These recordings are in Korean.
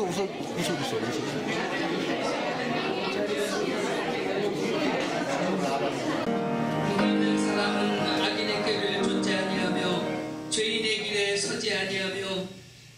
웃어주세요. 있는 사람은 악인의 꾀를 쫓지 아니하며 죄인의 길에 서지 아니하며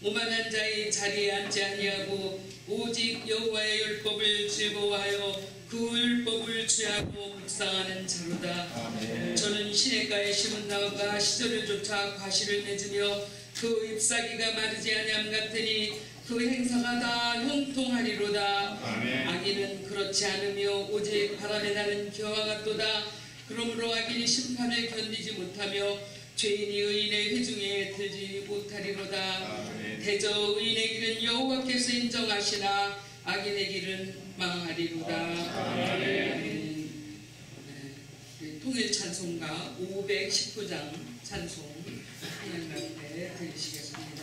오만한 자의 자리에 앉지 아니하고 오직 여호와의 율법을 즐거워하여 그 율법을 취하고 묵상하는 자로다. 저는 시냇가에 심은 나무가 시절을 쫓아 과실을 맺으며 그 잎사귀가 마르지 아니함 같으니 그 행사가 다 형통하리로다. 악인은 그렇지 않으며 오직 바람에 나는 겨와 같도다. 그러므로 악인이 심판을 견디지 못하며 죄인이 의인의 회중에 들지 못하리로다. 대저 의인의 길은 여호와께서 인정하시나 악인의 길은 망하리로다. 통일 찬송가 519장 찬송 하나님 앞에 드리시겠습니다.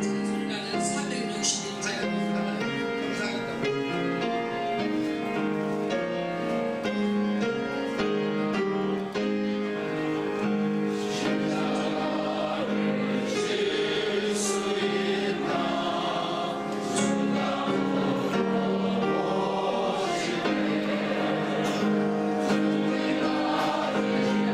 찬송가는 461장입니다. 주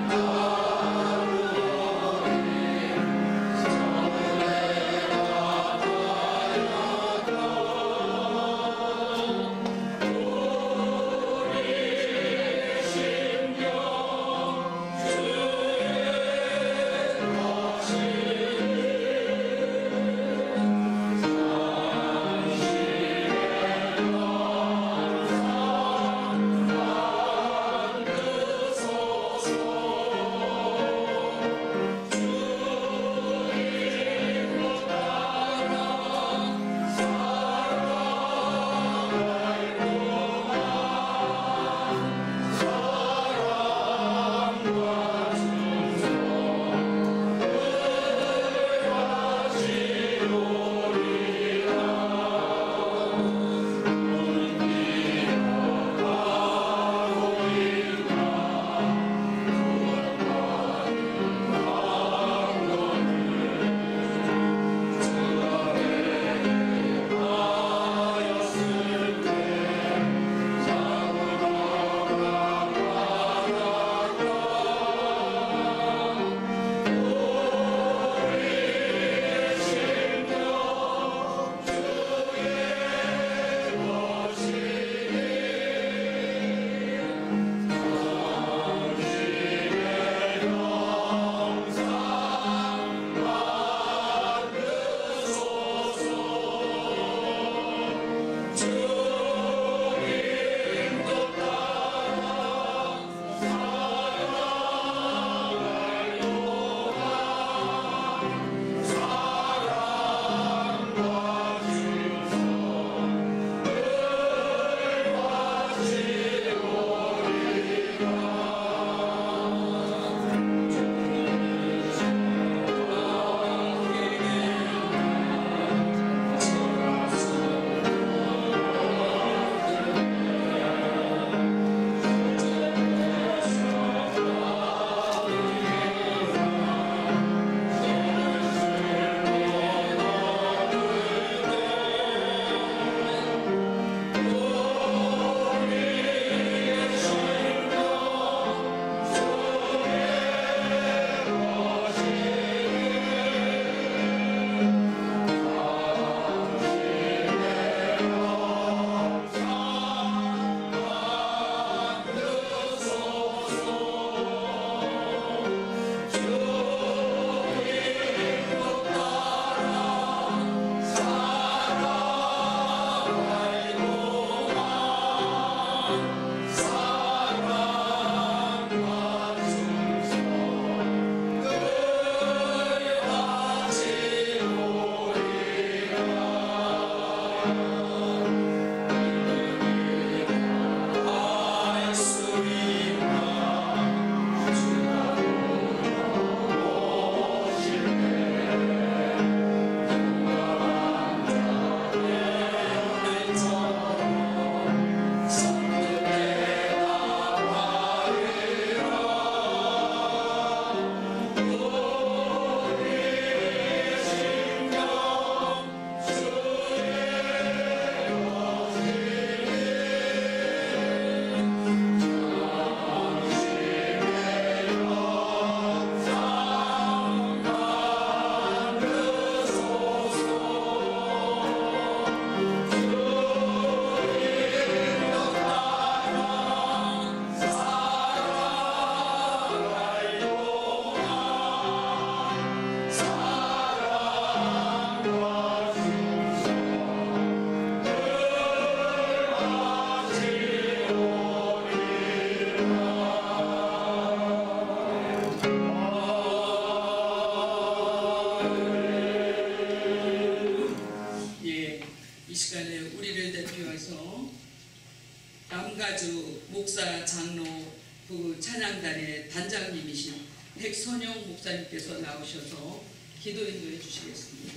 백선영 목사님께서 나오셔서 기도 인도해 주시겠습니다.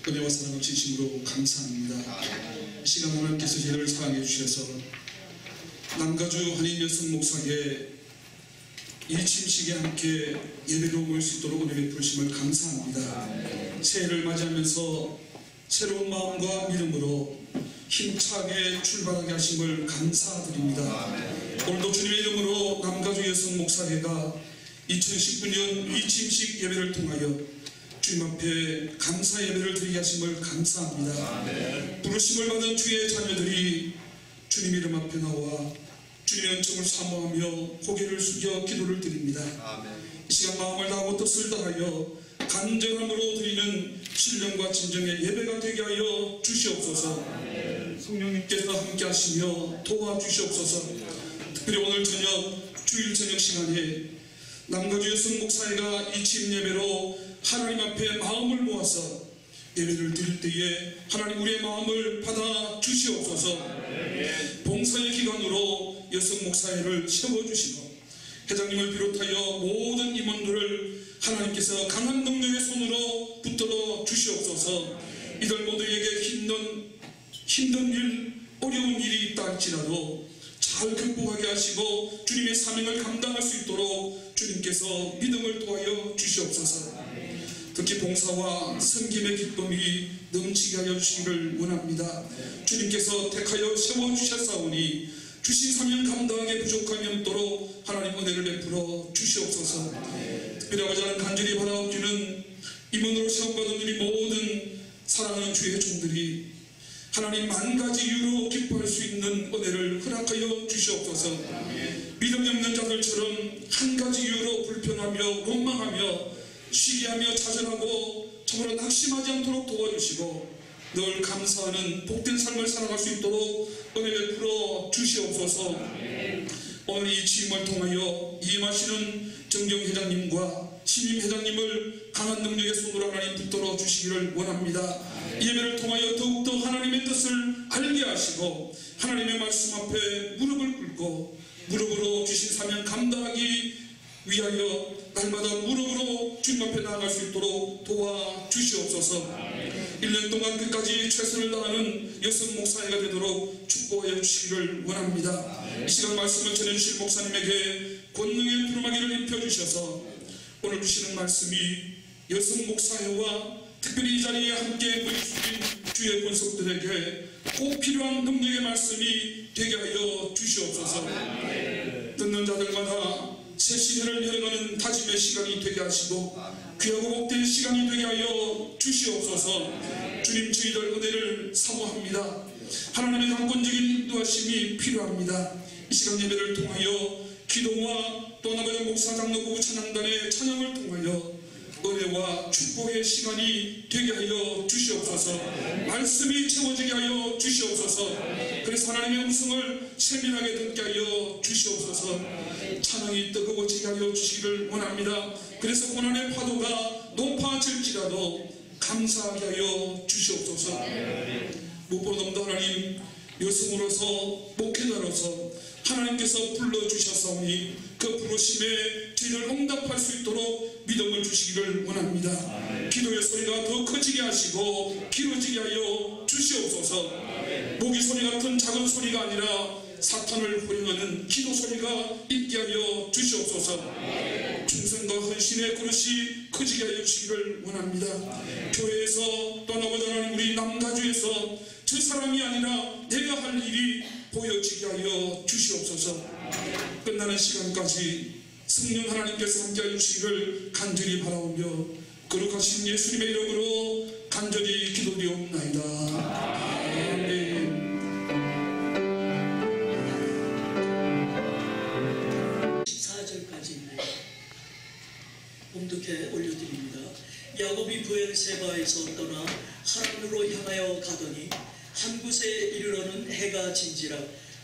은혜와 사랑을 진심으로 감사합니다. 이 시간 하나님께서 저희를 사랑해 주셔서 남가주 한인 여성 목사에게 일침식에 함께 예배를 올 수 있도록 은혜 베푸심을 감사합니다. 새해를 맞이하면서 새로운 마음과 믿음으로 힘차게 출발하게 하심을 감사드립니다. 오늘도 주님의 이름으로 남가주 여성 목사회가 2019년 일침식 예배를 통하여 주님 앞에 감사 예배를 드리게 하심을 감사합니다. 부르심을 받은 주의 자녀들이 주님 이름 앞에 나와 주님의 은총을 사모하며 고개를 숙여 기도를 드립니다. 이 시간 마음을 다하고 뜻을 다하여 간절함으로 드리는 신령과 진정의 예배가 되게 하여 주시옵소서. 성령님께서 함께 하시며 도와주시옵소서. 특별히 오늘 저녁 주일 저녁 시간에 남가주 여성 목사회가 이침 예배로 하나님 앞에 마음을 모아서 예배를 드릴 때에 하나님 우리의 마음을 받아 주시옵소서. 봉사의 기간으로 여성 목사회를 세워주시고 회장님을 비롯하여 모든 임원들을 하나님께서 강한 능력의 손으로 붙들어 주시옵소서. 이들 모두에게 힘든 일, 어려운 일이 있다 할지라도 잘 극복하게 하시고 주님의 사명을 감당할 수 있도록 주님께서 믿음을 도와여 주시옵소서. 특히 봉사와 섬김의 기쁨이 넘치게 하여 주시기를 원합니다. 주님께서 택하여 세워주셨사오니 주신 사명 감당하게 부족함이 없도록 하나님 은혜를 베풀어 주시옵소서. 특별히 아버지 하나님 간절히 바라옵기는 임원으로 시험받은 우리 모든 사랑하는 주의 종들이 하나님 만 가지 이유로 기뻐할 수 있는 은혜를 허락하여 주시옵소서. 믿음이 없는 자들처럼 한 가지 이유로 불평하며 원망하며 시기하며 좌절하고 참으로 낙심하지 않도록 도와주시고 늘 감사하는 복된 삶을 살아갈 수 있도록 은혜를 베풀어 주시옵소서. 오늘 이 취임을 통하여 임하시는 정경 회장님과 신임 회장님을 강한 능력의 손으로 하나님 붙들어 주시기를 원합니다. 예배를 통하여 더욱더 하나님의 뜻을 알게 하시고 하나님의 말씀 앞에 무릎을 꿇고 무릎으로 주신 사명 감당하기 위하여 날마다 무릎으로 주님 앞에 나아갈 수 있도록 도와주시옵소서. 1년 동안 끝까지 최선을 다하는 여성 목사회가 되도록 축복하여 주시기를 원합니다. 이 시간 말씀을 전해주실 목사님에게 권능의 부르마기를 입혀주셔서 오늘 주시는 말씀이 여성 목사회와 특별히 이 자리에 함께 머리 숙인 주의 권속들에게 꼭 필요한 능력의 말씀이 되게 하여 주시옵소서. 듣는 자들마다 새 시대를 열어가는 다짐의 시간이 되게 하시고 귀하고 복된 시간이 되게 하여 주시옵소서. 주님 저희들 은혜를 사모합니다. 하나님의 강권적인 인도하심이 필요합니다. 이 시간 예배를 통하여 기도와 또 나머지 목사 장로부 찬양단의 찬양을 통하여 은혜와 축복의 시간이 되게 하여 주시옵소서. 말씀이 채워지게 하여 주시옵소서. 그래서 하나님의 음성을 세밀하게 듣게 하여 주시옵소서. 찬양이 뜨거워지게 하여 주시기를 원합니다. 그래서 고난의 파도가 높아질지라도 감사하게 하여 주시옵소서. 무엇보다도 하나님 여성으로서 목회자로서 하나님께서 불러주셨사오니 그 부르심에 저희를 응답할 수 있도록 믿음을 주시기를 원합니다. 기도의 소리가 더 커지게 하시고 길어지게 하여 주시옵소서. 모기 소리 같은 작은 소리가 아니라 사탄을 호령하는 기도 소리가 있게 하여 주시옵소서. 충성과 헌신의 그릇이 커지게 하여 주시기를 원합니다. 교회에서 떠나고자 하는 우리 남가주에서 저 사람이 아니라 내가 할 일이 보여지게 하여 주시옵소서. 끝나는 시간까지 성령 하나님께서 함께하여 주시기를 간절히 바라오며 거룩하신 예수님의 이름으로 간절히 기도드리옵나이다. 아멘. 14절까지 봉독해 올려드립니다. 야곱이 부엘세바에서 떠나 하란으로 향하여 가더니 한 곳에 이르러는 해가 진지라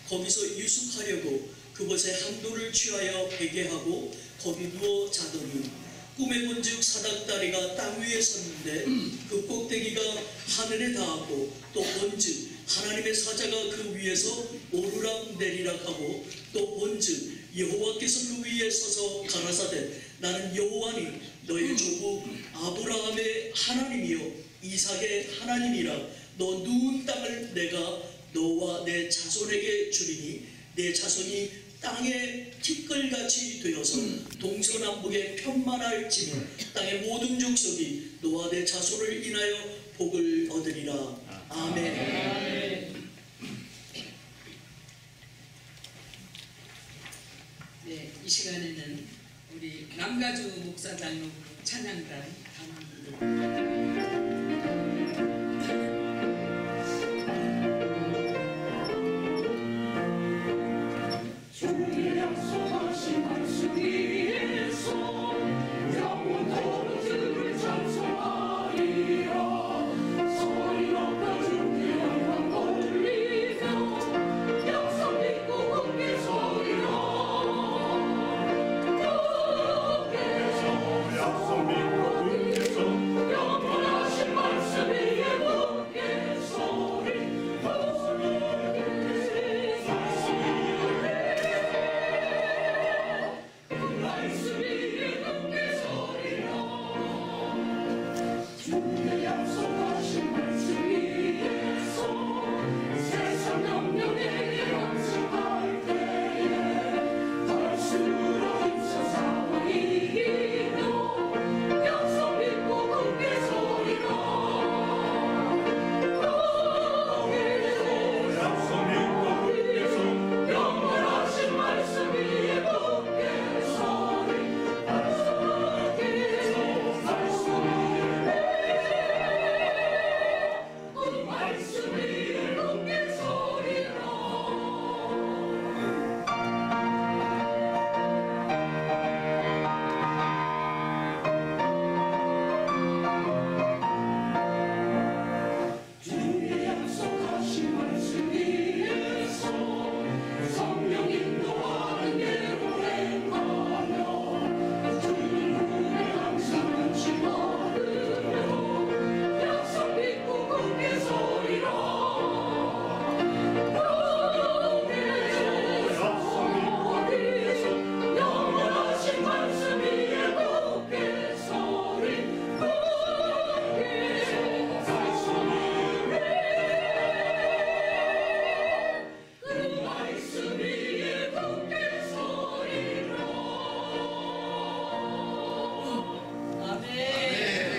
거기서 유숙하려고 그곳에 한 돌을 취하여 베개하고 거기 누워 자더니 꿈에 본즉 사닥다리가 땅 위에 섰는데 그 꼭대기가 하늘에 닿았고 또 본즉 하나님의 사자가 그 위에서 오르락 내리락 하고 또 본즉 여호와께서 그 위에 서서 가라사대 나는 여호와니 너의 조부 아브라함의 하나님이요 이삭의 하나님이라. 너 누운 땅을 내가 너와 내 자손에게 주리니 내 자손이 땅의 티끌같이 되어서 동서남북에 편만할지니 땅의 모든 족속이 너와 내 자손을 인하여 복을 얻으리라. 아멘. 네, 이 시간에는 우리 남가주 목사장로 찬양단 단원들 주의 약속하신 말씀 위에서 영원토록 주를 찬송하리라. 서리로가 주께 영광 돌리며 약속 믿고 굳게 서리라. 약속 믿고 굳게 서 영원하신 말씀 위에 굳게 서리. 약속하신 말씀 위에서 세상 명령에게 감사할 때에 갈수록 힘써 상황이 이기며 약속 믿고 굳게 서리라. 약속 믿고 굳게 서 영원하신 말씀 위에 굳게 서리.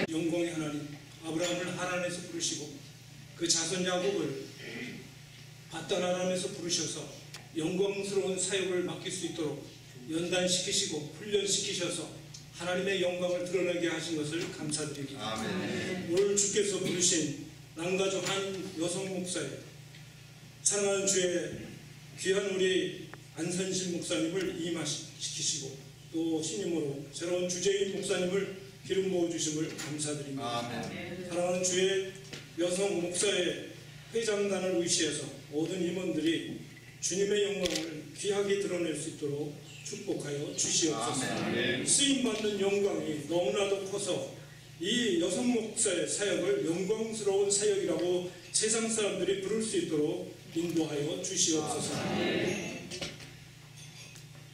영광의 하나님 아브라함을 하란에서 부르시고 그 자손 야곱을 바단 아람에서 부르셔서 영광스러운 사역을 맡길 수 있도록 연단시키시고 훈련시키셔서 하나님의 영광을 드러나게 하신 것을 감사드립니다. 아멘. 오늘 주께서 부르신 남가주 한 여성 목사의 사랑하는 주의 귀한 우리 안선신 목사님을 임하시키시고 또 신임으로 새로운 주재인 목사님을 기름 부어주심을 감사드립니다. 아멘. 사랑하는 주의 여성 목사의 회장단을 의시해서 모든 임원들이 주님의 영광을 귀하게 드러낼 수 있도록 축복하여 주시옵소서. 아멘. 쓰임받는 영광이 너무나도 커서 이 여성 목사의 사역을 영광스러운 사역이라고 세상 사람들이 부를 수 있도록 인도하여 주시옵소서.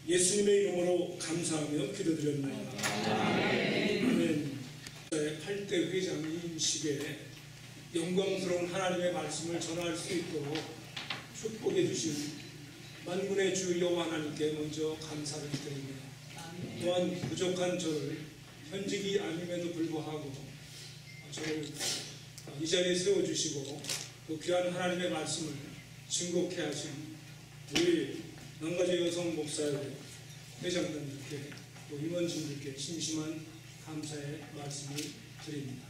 예수님의 이름으로 감사하며 기도드렸나이다. 아멘. 8대 회장 임식에 영광스러운 하나님의 말씀을 전할 수 있도록 축복해 주신 만군의 주 여호와 하나님께 먼저 감사를 드립니다. 또한 부족한 저를 현직이 아님에도 불구하고 저를 이 자리에 세워주시고 그 귀한 하나님의 말씀을 증거케 하신 우리 남가주 여성 목사의 회장단들께 또 임원진들께 심심한 감사의 말씀을 드립니다.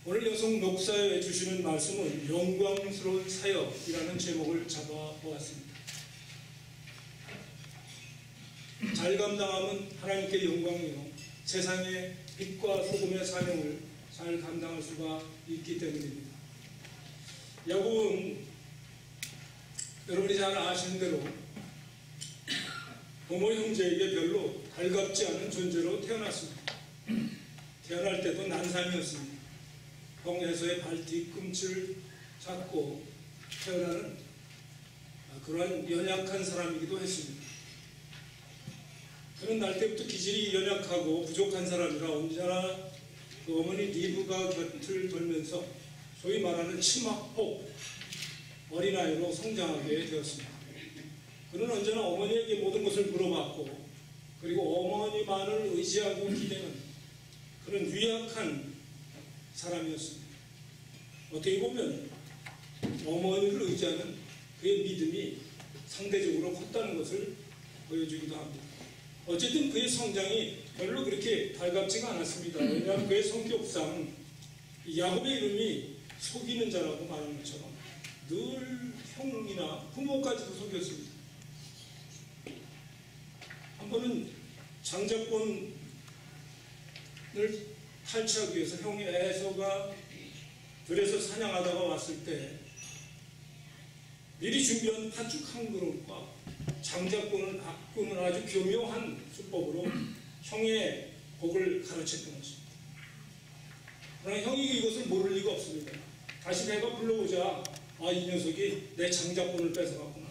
오늘 여성 목사에 주시는 말씀은 영광스러운 사역이라는 제목을 잡아보았습니다. 잘 감당하면 하나님께 영광이요 세상의 빛과 소금의 사명을 잘 감당할 수가 있기 때문입니다. 야곱은 여러분이 잘 아시는 대로 부모 형제에게 별로 달갑지 않은 존재로 태어났습니다. 태어날 때도 난삼이었습니다. 형 에서의 발 뒤꿈치를 잡고 태어나는 그러한 연약한 사람이기도 했습니다. 그는 날 때부터 기질이 연약하고 부족한 사람이라 언제나 그 어머니 리브가 곁을 돌면서 소위 말하는 치마폭 어린아이로 성장하게 되었습니다. 그는 언제나 어머니에게 모든 것을 물어봤고 그리고 어머니만을 의지하고 기대는 그런 유약한 사람이었습니다. 어떻게 보면 어머니를 의지하는 그의 믿음이 상대적으로 컸다는 것을 보여주기도 합니다. 어쨌든 그의 성장이 별로 그렇게 달갑지가 않았습니다. 왜냐하면 그의 성격상 야곱의 이름이 속이는 자라고 말하는 것처럼 늘 형이나 부모까지도 속였습니다. 한 번은 장자권을 탈취하기 위해서 형이 에서가 들에서 사냥하다가 왔을 때 미리 준비한 팥죽 한 그릇과 장자권을 바꾸는 아주 교묘한 수법으로 형의 복을 가르쳤던 것입니다. 그러나 형이 이것을 모를 리가 없습니다. 다시 내가 불러오자 이 녀석이 내 장자권을 뺏어갔구나.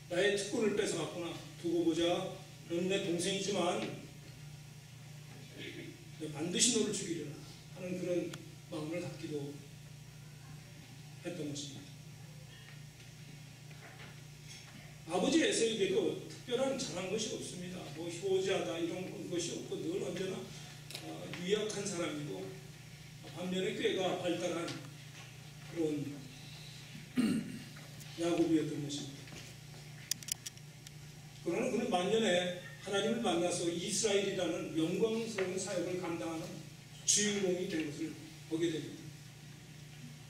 나의 특권을 뺏어갔구나. 두고 보자. 너는 내 동생이지만 반드시 너를 죽이려나 하는 그런 마음을 갖기도 했던 것입니다. 아버지 에서에게도 특별한 잘한 것이 없습니다. 뭐 효자다 이런 것이 없고 늘 언제나 유약한 사람이고 반면에 꾀가 발달한 그런 야곱이었던 것입니다. 그러나 그는 만년에 하나님을 만나서 이스라엘이라는 영광스러운 사역을 감당하는 주인공이 된 것을 보게 됩니다.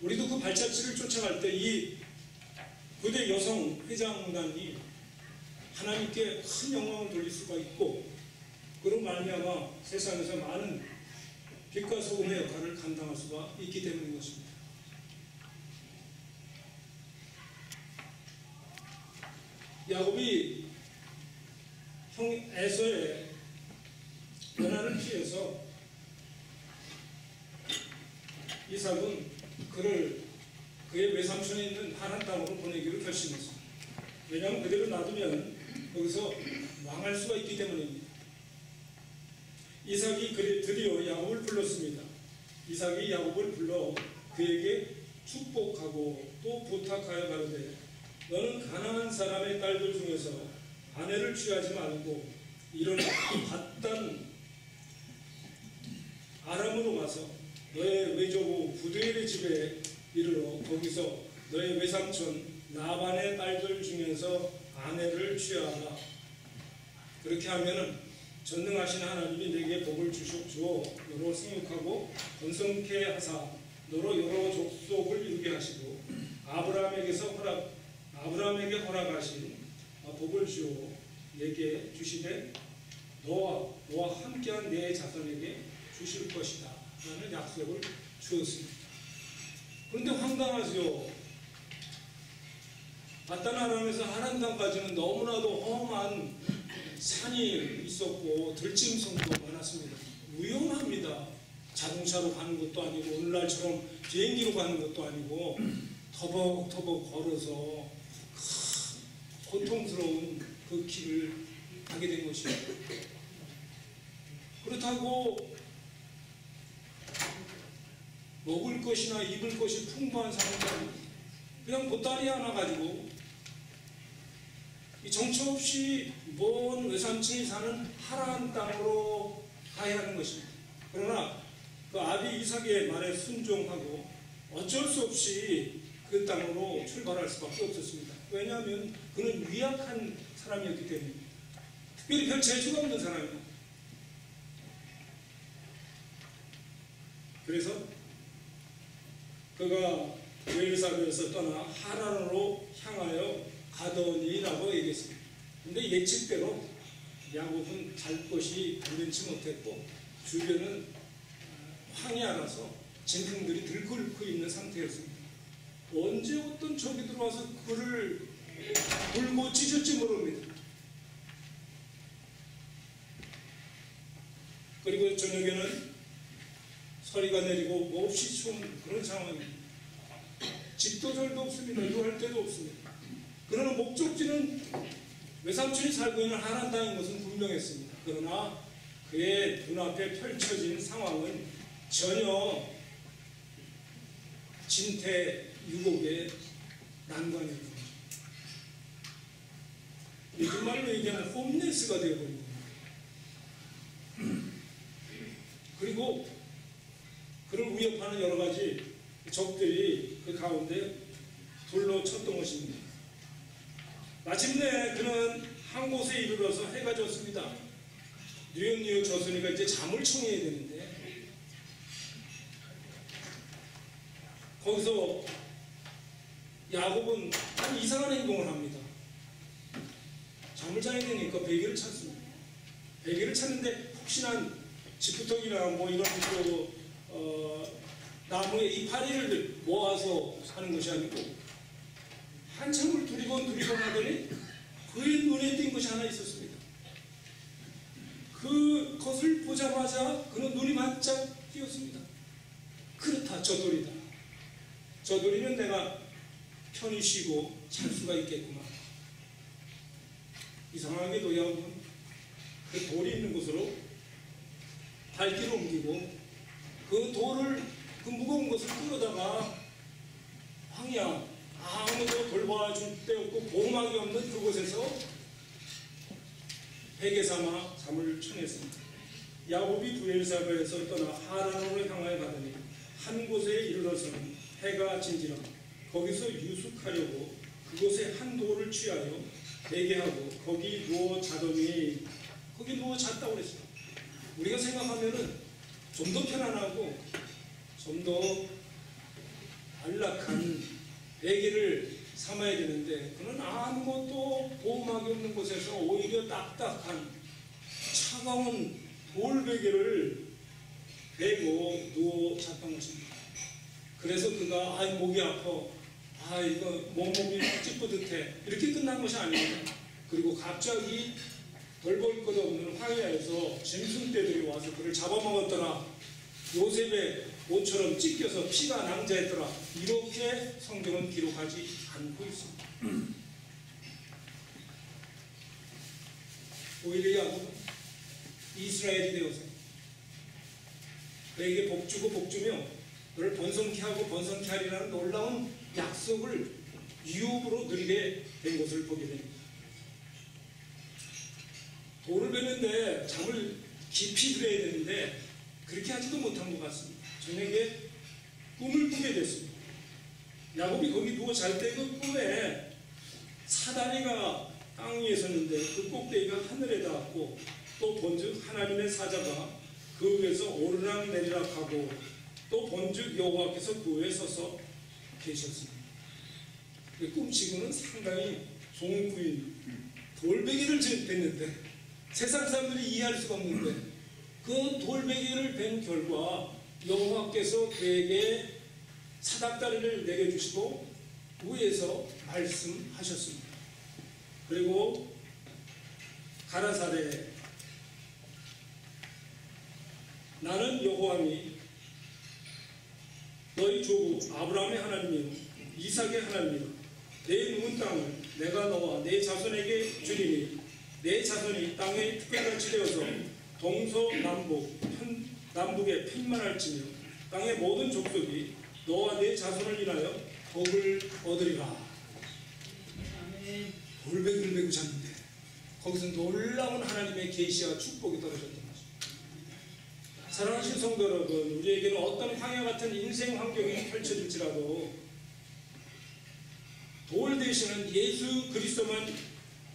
우리도 그 발자취를 쫓아갈 때 이 고대 여성 회장단이 하나님께 큰 영광을 돌릴 수가 있고 그런 말미암아 세상에서 많은 빛과 소금의 역할을 감당할 수가 있기 때문인 것입니다. 야곱이 형 에서의 연한을 피해서 이삭은 그를 그의 외삼촌에 있는 하란 땅으로 보내기로 결심했습니다. 왜냐하면 그대로 놔두면 거기서 망할 수가 있기 때문입니다. 이삭이 드디어 야곱을 불렀습니다. 이삭이 야곱을 불러 그에게 축복하고 또 부탁하여 가로되 너는 가나안 사람의 딸들 중에서 아내를 취하지 말고 일어나 밧단 아람으로 가서 너의 외조부 부두엘의 집에 이르러 거기서 너의 외삼촌 라반의 딸들 중에서 아내를 취하라. 그렇게 하면은 전능하신 하나님이 내게 복을 주어 너로 생육하고 번성케 하사 너로 여러 족속을 이루게 하시고 아브라함에게 허락하신 복을 주어 내게 주시되 너와 함께한 내 자손에게 주실 것이다 라는 약속을 주었습니다. 그런데 황당하죠. 밧단 아람에서 하란 땅까지는 너무나도 험한 산이 있었고 들짐승도 많았습니다. 위험합니다. 자동차로 가는 것도 아니고 오늘날처럼 비행기로 가는 것도 아니고 터벅터벅 걸어서 고통스러운 그 길을 가게 된 것입니다. 그렇다고 먹을 것이나 입을 것이 풍부한 사람들은 그냥 보따리 하나 가지고 이 정처 없이 먼 외삼촌이 사는 하란 땅으로 가야 하는 것입니다. 그러나 그 아비 이삭의 말에 순종하고 어쩔 수 없이 그 땅으로 출발할 수밖에 없었습니다. 왜냐하면 그는 위약한 사람이었기 때문입니다. 특별히 별 재주가 없는 사람입니다. 그래서 그가 베르사베에서 떠나 하란으로 향하여 가더니라고 얘기했습니다. 그런데 예측대로 야곱은 갈 곳이 반면치 못했고 주변은 황야라서 짐승들이 들끓고 있는 상태였습니다. 언제 어떤 적이 들어와서 그를 물고 찢을지 모릅니다. 그리고 저녁에는 서리가 내리고 몹시 추운 그런 상황입니다. 집도 절도 없습니다. 일할 데도 없습니다. 그러나 목적지는 외삼촌이 살고 있는 하란 땅인 것은 분명했습니다. 그러나 그의 눈앞에 펼쳐진 상황은 전혀 진퇴유곡의 난관입니다. 요즘 말로 얘기하면 홈레스가 되어버린 겁니다. 그리고 그를 위협하는 여러 가지 적들이 그 가운데 둘러쳤던 것입니다. 마침내 그는 한 곳에 이르러서 해가 졌습니다. 뉘엿뉘엿 졌으니까 이제 잠을 청해야 되는데 거기서 야곱은 한 이상한 행동을 합니다. 잠을 자야 되니까 베개를 찾습니다. 베개를 찾는데 혹시나 지푸턱이나 뭐 이런 나무의 이파리를 모아서 하는 것이 아니고 한참을 두리번 하더니 그의 눈에 띈 것이 하나 있었습니다. 그것을 보자마자 그는 눈이 반짝 띄었습니다. 그렇다, 저 돌이다. 저 돌이면 내가 편히 쉬고 잘 수가 있겠구나. 이상하게도 야곱은 그 돌이 있는 곳으로 발길을 옮기고 그 돌을, 그 무거운 것을 끌어다가 황야, 아무도 돌봐줄 데 없고 보호막이 없는 그곳에서 베개 삼아 잠을 청했습니다. 야곱이 브엘사바에서 떠나 하란으로 향하여 가더니 한 곳에 이르러서는 해가 진지라 거기서 유숙하려고 그곳에 한 돌을 취하여 베개하고 거기 누워 자더니 거기 누워 잤다고 그랬어요. 우리가 생각하면은 좀 더 편안하고 좀 더 안락한 베개를 삼아야 되는데 그는 아무것도 보호막이 없는 곳에서 오히려 딱딱한 차가운 돌베개를 베고 누워 잤던 것입니다. 그래서 그가 목이 아파, 이거 몸이 찌뿌듯해 이렇게 끝난 것이 아닙니다. 그리고 갑자기 덜벌 것 없는 황야에서 짐승떼들이 와서 그를 잡아먹었더라. 요셉의 옷처럼 찢겨서 피가 낭자했더라. 이렇게 성경은 기록하지 않고 있습니다. 오히려 야곱은 이스라엘이 되어서 그에게 복주고 복주며 너를 번성케 하고 번성케 하리라는 놀라운 약속을 유업으로 누리게 된 것을 보게 됩니다. 돌을 베는데 잠을 깊이 들어야 되는데 그렇게 하지도 못한 것 같습니다. 저녁에 꿈을 꾸게 됐습니다. 야곱이 거기 누워 잘 때 그 꿈에 사다리가 땅 위에 섰는데 그 꼭대기가 하늘에 닿았고 또 본즉 하나님의 사자가 그 위에서 오르락 내리락 하고 또 본즉 여호와께서 그 위에 서서 계셨습니다. 그 꿈치고는 상당히 좋은 꿈인 돌베개를 뱉는데 세상 사람들이 이해할 수가 없는데 그 돌베개를 벤 결과 여호와께서 그에게 사닥다리를 내려주시고 위에서 말씀하셨습니다. 그리고 가라사대 나는 여호와니 너희 조부 아브라함의 하나님이요 이삭의 하나님이요 내 누운 땅을 내가 너와 내 자손에게 주리니 내 자손이 땅에 특별같이 되어서 동서남북 남북에 편만할지며 땅의 모든 족속이 너와 내 자손을 인하여 복을 얻으리라. 돌베개를 베고 잤는데 거기서 놀라운 하나님의 계시와 축복이 떨어졌던 것입니다. 사랑하신 성도 여러분, 우리에게는 어떤 황야 같은 인생 환경이 펼쳐질지라도 돌 대신은 예수 그리스도만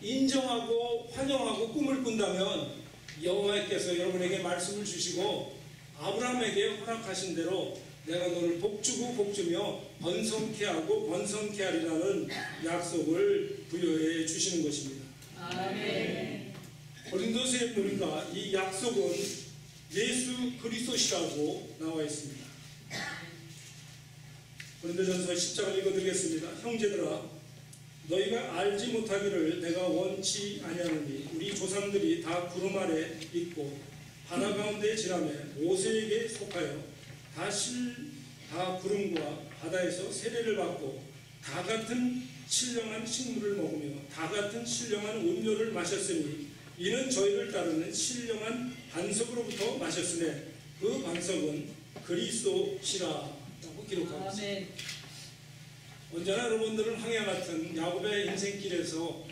인정하고 환영하고 꿈을 꾼다면 여호와께서 여러분에게 말씀을 주시고 아브라함에게 허락하신 대로 내가 너를 복주고 복주며 번성케 하고 번성케 하리라는 약속을 부여해 주시는 것입니다. 아멘. 고린도서에 보니까 이 약속은 예수 그리스도시라고 나와 있습니다. 고린도전서 10장을 읽어드리겠습니다. 형제들아 너희가 알지 못하기를 내가 원치 아니하노니 우리 조상들이 다 구름 아래 있고 바다 가운데 지나며 모세에게 속하여 다 구름과 바다에서 세례를 받고 다 같은 신령한 식물을 먹으며 다 같은 신령한 음료를 마셨으니 이는 저희를 따르는 신령한 반석으로부터 마셨으되 그 반석은 그리스도시라라고 기록하고 있습니다. 언제나 여러분들은 항해와 같은 야곱의 인생길에서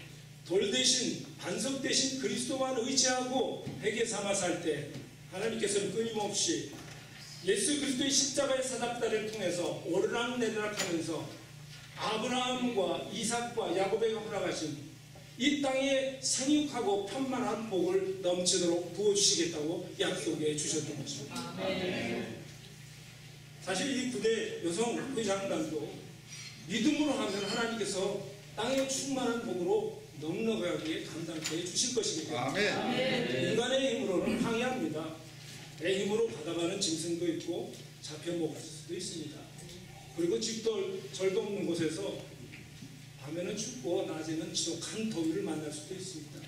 돌 대신 반석 대신 그리스도만 의지하고 회개 삼아 살 때 하나님께서는 끊임없이 예수 그리스도의 십자가의 사닥다리를 통해서 오르락내리락 하면서 아브라함과 이삭과 야곱에게 허락하신 이 땅에 생육하고 편만한 복을 넘치도록 부어주시겠다고 약속해 주셨던 것입니다. 사실 이 부대 여성 회장단도 믿음으로 하면 하나님께서 땅에 충만한 복으로 넉넉하게 감당케 해주실 것입니다. 인간의 힘으로는 항해합니다. 내 힘으로 바다가는 짐승도 있고 잡혀먹을 수도 있습니다. 그리고 집도 절도 없는 곳에서 밤에는 춥고 낮에는 지독한 더위를 만날 수도 있습니다.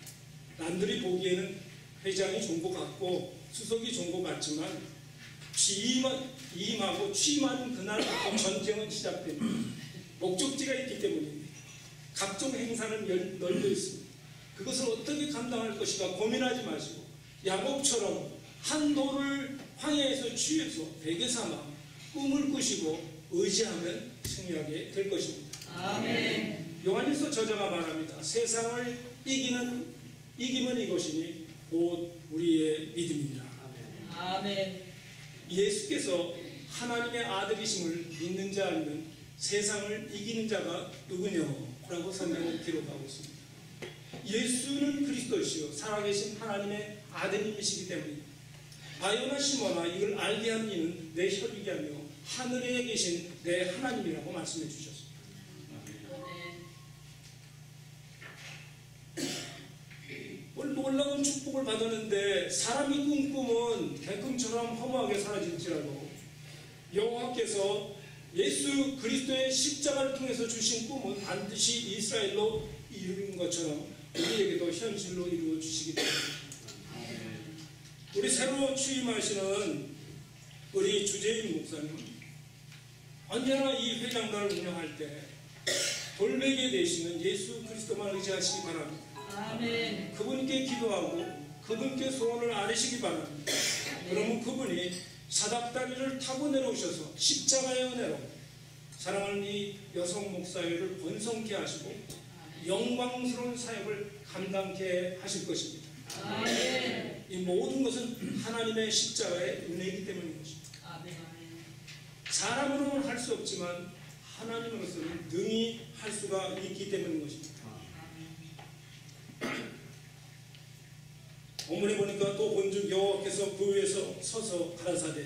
남들이 보기에는 회장이 좋은 것 같고 수석이 좋은 것 같지만 취임하고 취임하는 그날부터 전쟁은 시작됩니다. 목적지가 있기 때문입니다. 각종 행사는 널려 있습니다. 그것을 어떻게 감당할 것인가 고민하지 마시고 야곱처럼 한 돌을 황해에서 취해서 베개 삼아 꿈을 꾸시고 의지하면 승리하게 될 것입니다. 요한일서 저자가 말합니다. 세상을 이기면 이것이니 곧 우리의 믿음이니라. 예수께서 하나님의 아들이심을 믿는 자 아니면 세상을 이기는 자가 누구냐라고 성경은 기록하고 있습니다. 예수는 그리스도시요 살아계신 하나님의 아들님이시기 때문입니다. 바요나 시모나 이걸 알게 한 이는 내 혈육이 하며 하늘에 계신 내 하나님이라고 말씀해 주셨습니다. 놀라운 축복을 받았는데 사람이 꾼 꿈은 대금처럼 허무하게 사라질지라도 여호와께서 예수 그리스도의 십자가를 통해서 주신 꿈은 반드시 이스라엘로 이루는 것처럼 우리에게도 현실로 이루어 주시기 때문에 우리 새로 취임하시는 우리 주재인 목사님 언제나 이 회장단을 운영할 때 돌베개 되시는 예수 그리스도만 의지하시기 바랍니다. 그분께 기도하고 그분께 소원을 아뢰시기 바랍니다. 그러면 그분이 사닥다리를 타고 내려오셔서 십자가의 은혜로 사랑하는 이 여성 목사회를 번성케 하시고 영광스러운 사역을 감당케 하실 것입니다. 이 모든 것은 하나님의 십자가의 은혜이기 때문인 것입니다. 사람으로는 할 수 없지만 하나님으로서는 능히 할 수가 있기 때문인 것입니다. 본문에 보니까 또 본즉 여호와께서 그 위에서 서서 가라사대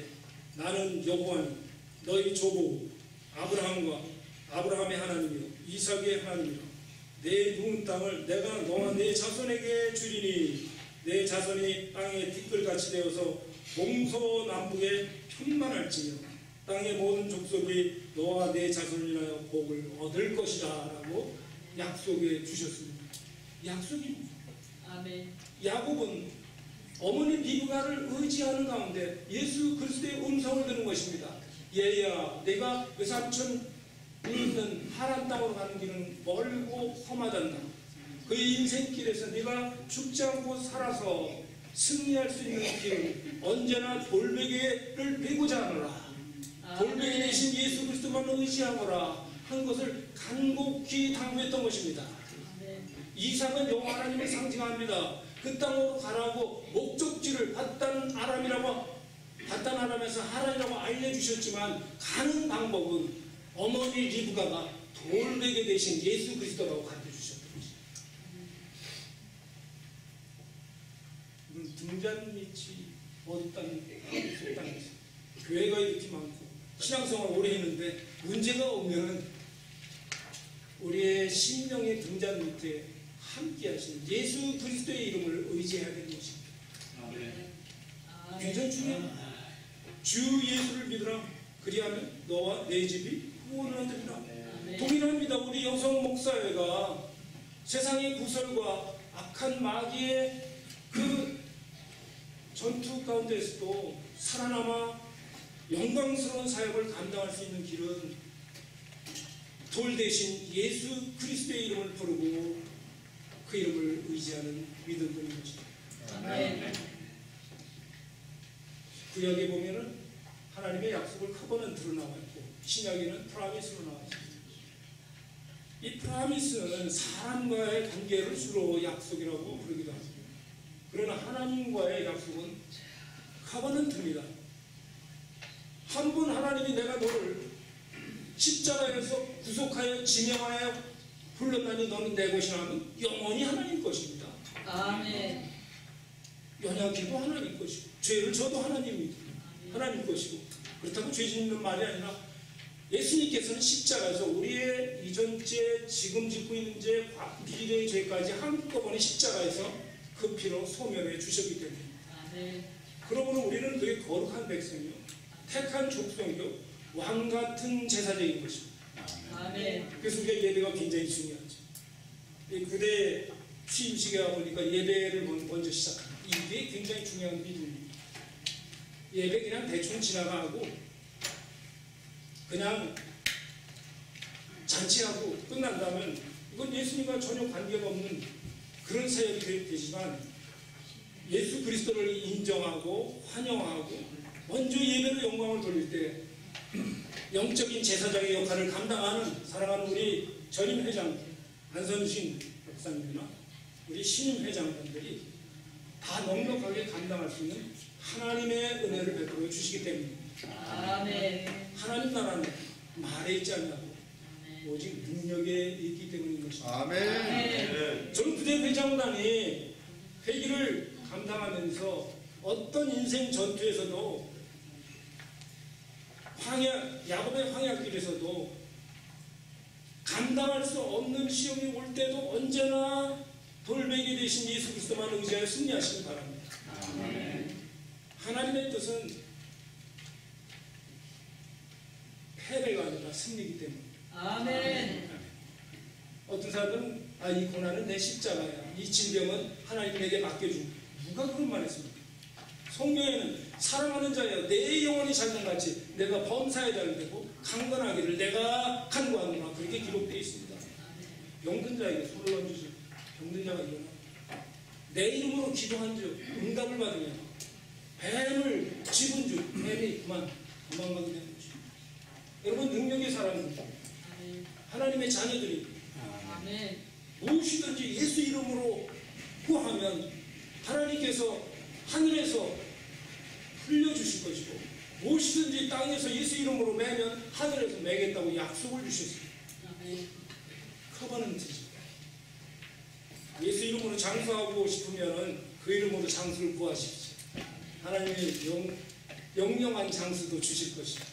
나는 여호와니 너희 조부 아브라함의 하나님이요 이삭의 하나님이요 내 누운 땅을 내가 너와 내 자손에게 주리니 내 자손이 땅에 티끌같이 되어서 동서남북에 편만할지며 땅의 모든 족속이 너와 내 자손이나 복을 얻을 것이다 라고 약속해 주셨습니다. 약속입니다. 야곱은 어머니 리브가를 의지하는 가운데 예수 그리스도의 음성을 듣는 것입니다. 얘야 내가 외삼촌 있는 하란 땅으로 가는 길은 멀고 험하단다. 그 인생길에서 네가 죽지 않고 살아서 승리할 수 있는 길은 언제나 돌베개를 베고자 하노라. 돌베개 대신 예수 그리스도만 의지하거라 한 것을 간곡히 당부했던 것입니다. 이삭은 여호와 하나님을 상징합니다. 그 땅으로 가라고 목적지를 바단 아람에서 하란이라고 알려주셨지만 가는 방법은 어머니 리브가가 돌베개 대신 예수 그리스도라고 가르쳐주셨던 것입니다. 등잔 밑이 어디 땅에서 교회가 이렇게 많고 신앙생활을 오래 했는데 문제가 오면 우리의 심령의 등잔 밑에 함께 하시는 예수 그리스도의 이름을 의지해야 되는 것입니다. 괜찮죠? 주 예수를 믿으라. 그리하면 너와 내 집이 구원을 얻으리라. 동일합니다. 우리 여성 목사회가 세상의 구설과 악한 마귀의 그 전투 가운데서도 살아남아 영광스러운 사역을 감당할 수 있는 길은 돌 대신 예수 그리스도의 이름을 부르고 그 이름을 의지하는 믿음뿐인 것입니다. 아멘. 구약에 보면은 하나님의 약속을 커버넌트로 나와 있고 신약에는 프라미스로 나와 있습니다. 이 프라미스는 사람과의 관계를 주로 약속이라고 부르기도 합니다. 그러나 하나님과의 약속은 커버넌트입니다. 한 번 하나님이 내가 너를 십자가에서 구속하여 지명하여 불렀나니 너는 내 것이라 하면 영원히 하나님 것입니다. 아멘. 연약해도 하나님 것이고 죄를 져도 하나님 것이고 그렇다고 죄 짓는 말이 아니라 예수님께서는 십자가에서 우리의 이전 죄, 지금 짓고 있는 죄, 미래의 죄까지 한꺼번에 십자가에서 그 피로 소멸해 주셨기 때문입니다. 아멘. 그러므로 우리는 그의 거룩한 백성이요 택한 족속이요 왕같은 제사장인 것입니다. 아멘. 그래서 우리가 예배가 굉장히 중요하죠. 이 구대 취임식에 와보니까 예배를 먼저 시작합니다. 이게 굉장히 중요한 믿음입니다. 예배 그냥 대충 지나가고 그냥 잔치하고 끝난다면 이건 예수님과 전혀 관계가 없는 그런 사역이 되지만 예수 그리스도를 인정하고 환영하고 먼저 예배로 영광을 돌릴 때 영적인 제사장의 역할을 감당하는 사랑하는 우리 전임 회장 안선신 목사님이나 우리 신임 회장분들이 다 넉넉하게 감당할 수 있는 하나님의 은혜를 베풀어 주시기 때문입니다. 아멘. 하나님 나라는 말에 있지 않냐고 오직 능력에 있기 때문인 것입니다. 아멘. 저는 부대 회장단이 회기를 감당하면서 어떤 인생 전투에서도 야곱의 황야길에서도 감당할 수 없는 시험이 올 때도 언제나 돌베개 대신 예수 그리스도만 의지하여 승리하시기 바랍니다. 아멘. 하나님의 뜻은 패배가 아니라 승리이기 때문입니다. 아멘. 어떤 사람들은 이 고난은 내 십자가야. 이 질병은 하나님 내게 맡겨준. 누가 그런 말 했습니까? 성경에는 사랑하는 자여 내 영혼이 장난같이 내가 범사에 달되고 강건하기를 내가 간구하노라 그렇게 기록되어 있습니다. 병든 자에게 손을 얹으시고 병든 자가 일어나 내 이름으로 기도한 즉 응답을 받으면 뱀을 집은 즉 뱀이 그만 도망가게 되는 것입니다. 여러분 능력의 사람입니다. 하나님의 자녀들이 아멘. 무엇이든지 예수 이름으로 구하면 하나님께서 하늘에서 흘려주실 것이고 무엇이든지 땅에서 예수 이름으로 매면 하늘에서 매겠다고 약속을 주셨습니다. 아멘. 커버넌트죠. 예수 이름으로 장수하고 싶으면 그 이름으로 장수를 구하십시오. 하나님의 영영한 장수도 주실 것입니다.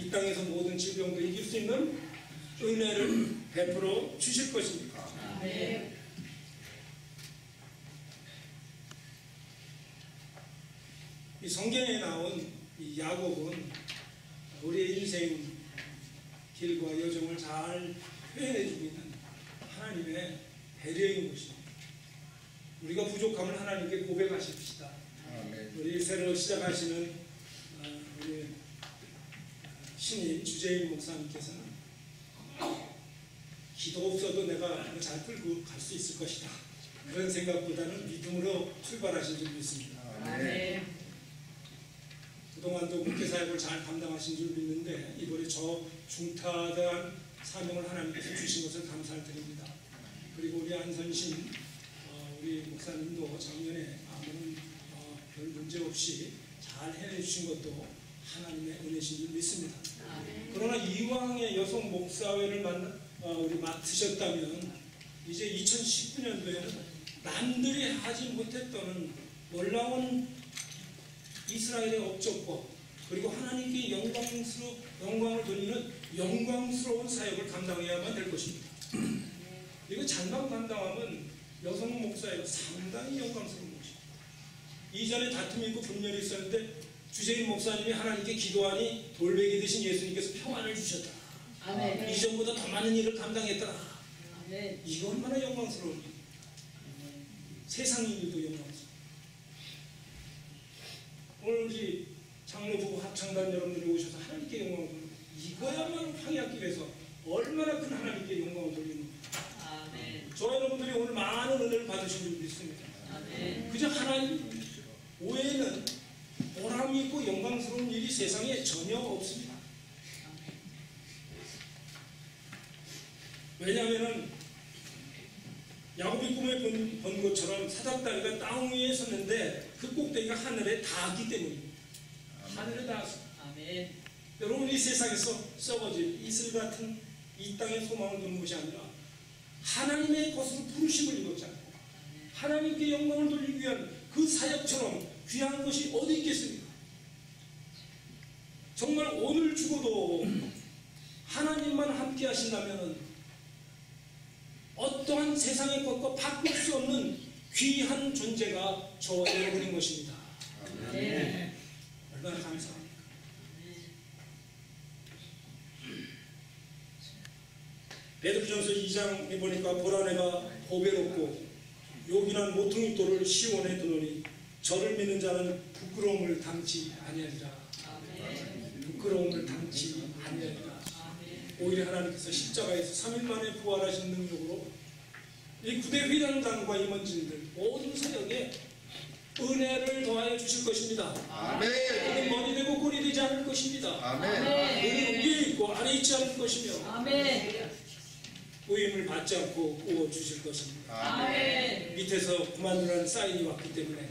이 땅에서 모든 질병도 이길 수 있는 은혜를 베풀어 주실 것입니다. 아멘. 이 성경에 나온 이 야곱은 우리의 인생 길과 여정을 잘 표현해주고 있는 하나님의 배려인 것입니다. 우리가 부족함을 하나님께 고백하십시다. 아멘. 우리 새로 시작하시는 우리 신임 주재인 목사님께서는 기도 없어도 내가 이거 잘 끌고 갈 수 있을 것이다. 그런 생각보다는 믿음으로 출발하신 줄 믿습니다. 아멘. 그동안도 목회 사역을 잘 감당하신 줄 믿는데 이번에 저 중타대한 사명을 하나님께서 주신 것을 감사를 드립니다. 그리고 우리 안선신 우리 목사님도 작년에 아무런 별 문제 없이 잘 해내주신 것도 하나님의 은혜신 줄 믿습니다. 그러나 이왕의 여성 목사회를 우리 맡으셨다면 이제 2019년도에는 남들이 하지 못했던 놀라운 이스라엘의 업적과 그리고 하나님께 영광을 돌리는 영광스러운 사역을 감당해야만 될 것입니다. 이거 장관 감당하면 여성 목사회가 상당히 영광스러운 것입니다. 이전에 다툼이 있고 분열이 있었는데 주재인 목사님이 하나님께 기도하니 돌베개 대신 예수님께서 평안을 주셨다. 아멘. 이전보다 더 많은 일을 감당했더라. 아멘. 이거 얼마나 영광스러운 일이에요. 세상 일도 영광스러워. 오늘 우리 장로부 합창단 여러분들이 오셔서 하나님께 영광을 돌리는 이거야말로 황야길에서 얼마나 큰 하나님께 영광을 돌리는 겁니다. 아멘. 저 여러분들이 오늘 많은 은혜를 받으신 줄 믿습니다. 아멘. 그저 하나님 외에는 보람 있고 영광스러운 일이 세상에 전혀 없습니다. 왜냐하면 야곱이 꿈에 본 것처럼 사닥다리가 땅 위에 섰는데 그 꼭대기가 하늘에 닿았기 때문입니다. 하늘에 닿았습니다. 아멘. 여러분 이 세상에서 썩어질 이슬 같은 이 땅의 소망을 두는 것이 아니라 하나님의 것으로 부르심을 입었지 않고 하나님께 영광을 돌리기 위한 그 사역처럼 귀한 것이 어디 있겠습니까? 정말 오늘 죽어도 하나님만 함께 하신다면 어떠한 세상의 것과 바꿀 수 없는 귀한 존재가 저와 여러분인 것입니다. 아멘. 얼마나 감사합니까? 베드로전서 2장에 보니까 보라내가 보배롭고 요긴한 모퉁이돌을 시온에 두노니 저를 믿는 자는 부끄러움을 당치 아니하리라. 부끄러움을 당치 아니하리라. 오히려 하나님께서 십자가에서 3일 만에 부활하신 능력으로 이 구대 회장단과 임원진들 모든 사역에 은혜를 더하여 주실 것입니다. 아멘. 그는 머리 되고 꼴이 되지 않을 것입니다. 아멘. 그는 위에 있고 아래 있지 않을 것이며 아멘. 후임을 받지 않고 구워 주실 것입니다. 아멘. 밑에서 그만두라는 사인이 왔기 때문에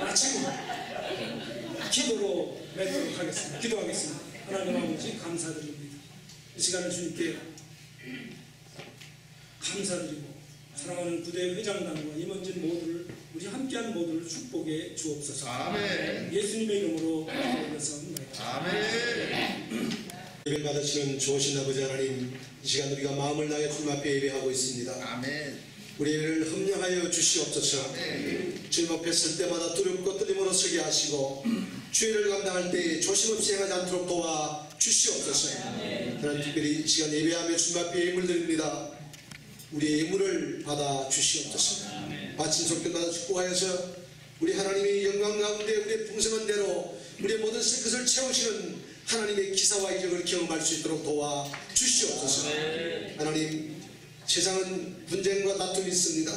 마치고 기도로 맺도록 하겠습니다. 기도하겠습니다. 하나님 아버지 감사드립니다. 이 시간을 주님께 감사드리고 사랑하는 부대 회장단과 임원진 모두를 우리 함께한 모두를 축복해 주옵소서. 아멘. 예수님의 이름으로 기도드렸습니다. 아멘. 예배를 받으시는 좋으신 아버지 하나님, 이 시간 우리가 마음을 다해 주님 앞에 예배하고 있습니다. 아멘. 우리 예배를 협력하여 주시옵소서. 아멘. 주님 앞에 설 때마다 두렵고 떨림으로 서게 하시고 죄를 감당할 때 조심 없이 행하지 않도록 도와 주시옵소서. 하나님 특별히 이 시간 예배하며 주님 앞에 예물 드립니다. 우리의 예물을 받아 주시옵소서. 마친 속견받아 축복하여서 우리 하나님의 영광 가운데 우리의 풍성한 대로 우리의 모든 것을 채우시는 하나님의 기사와 이적을 경험할 수 있도록 도와 주시옵소서. 하나님, 세상은 분쟁과 다툼이 있습니다.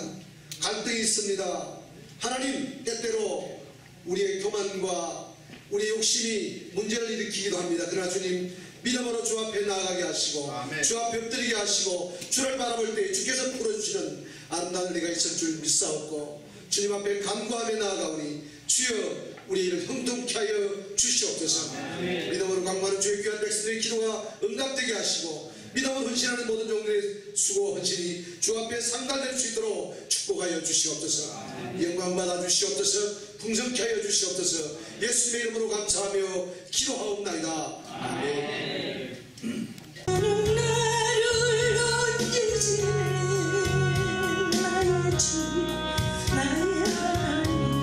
갈등이 있습니다. 하나님, 때때로 우리의 교만과 우리의 욕심이 문제를 일으키기도 합니다. 그러나 주님, 믿음으로 주 앞에 나아가게 하시고 아멘. 주 앞에 엎드리게 하시고 주를 바라볼 때 주께서 풀어주시는 아름다운 은혜가 있을 줄 믿사옵고 주님 앞에 간구하며 나아가오니 주여 우리 일을 형통케 하여 주시옵소서. 믿음으로 강구하는 주의 귀한 백성들의 기도가 응답되게 하시고 믿음으로 헌신하는 모든 종들의 수고 헌신이 주 앞에 상달될 수 있도록 축복하여 주시옵소서. 영광 받아 주시옵소서. 풍성케 하여 주시옵소서. 예수님의 이름으로 감사하며 기도하옵나이다. 아멘. 나를 얹으신 나의 주 나의 하나님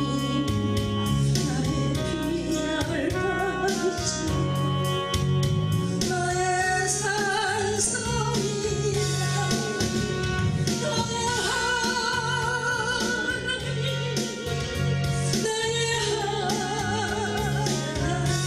나의 피를 받으신 나의 산성이라 나의 하나님 나의 하나님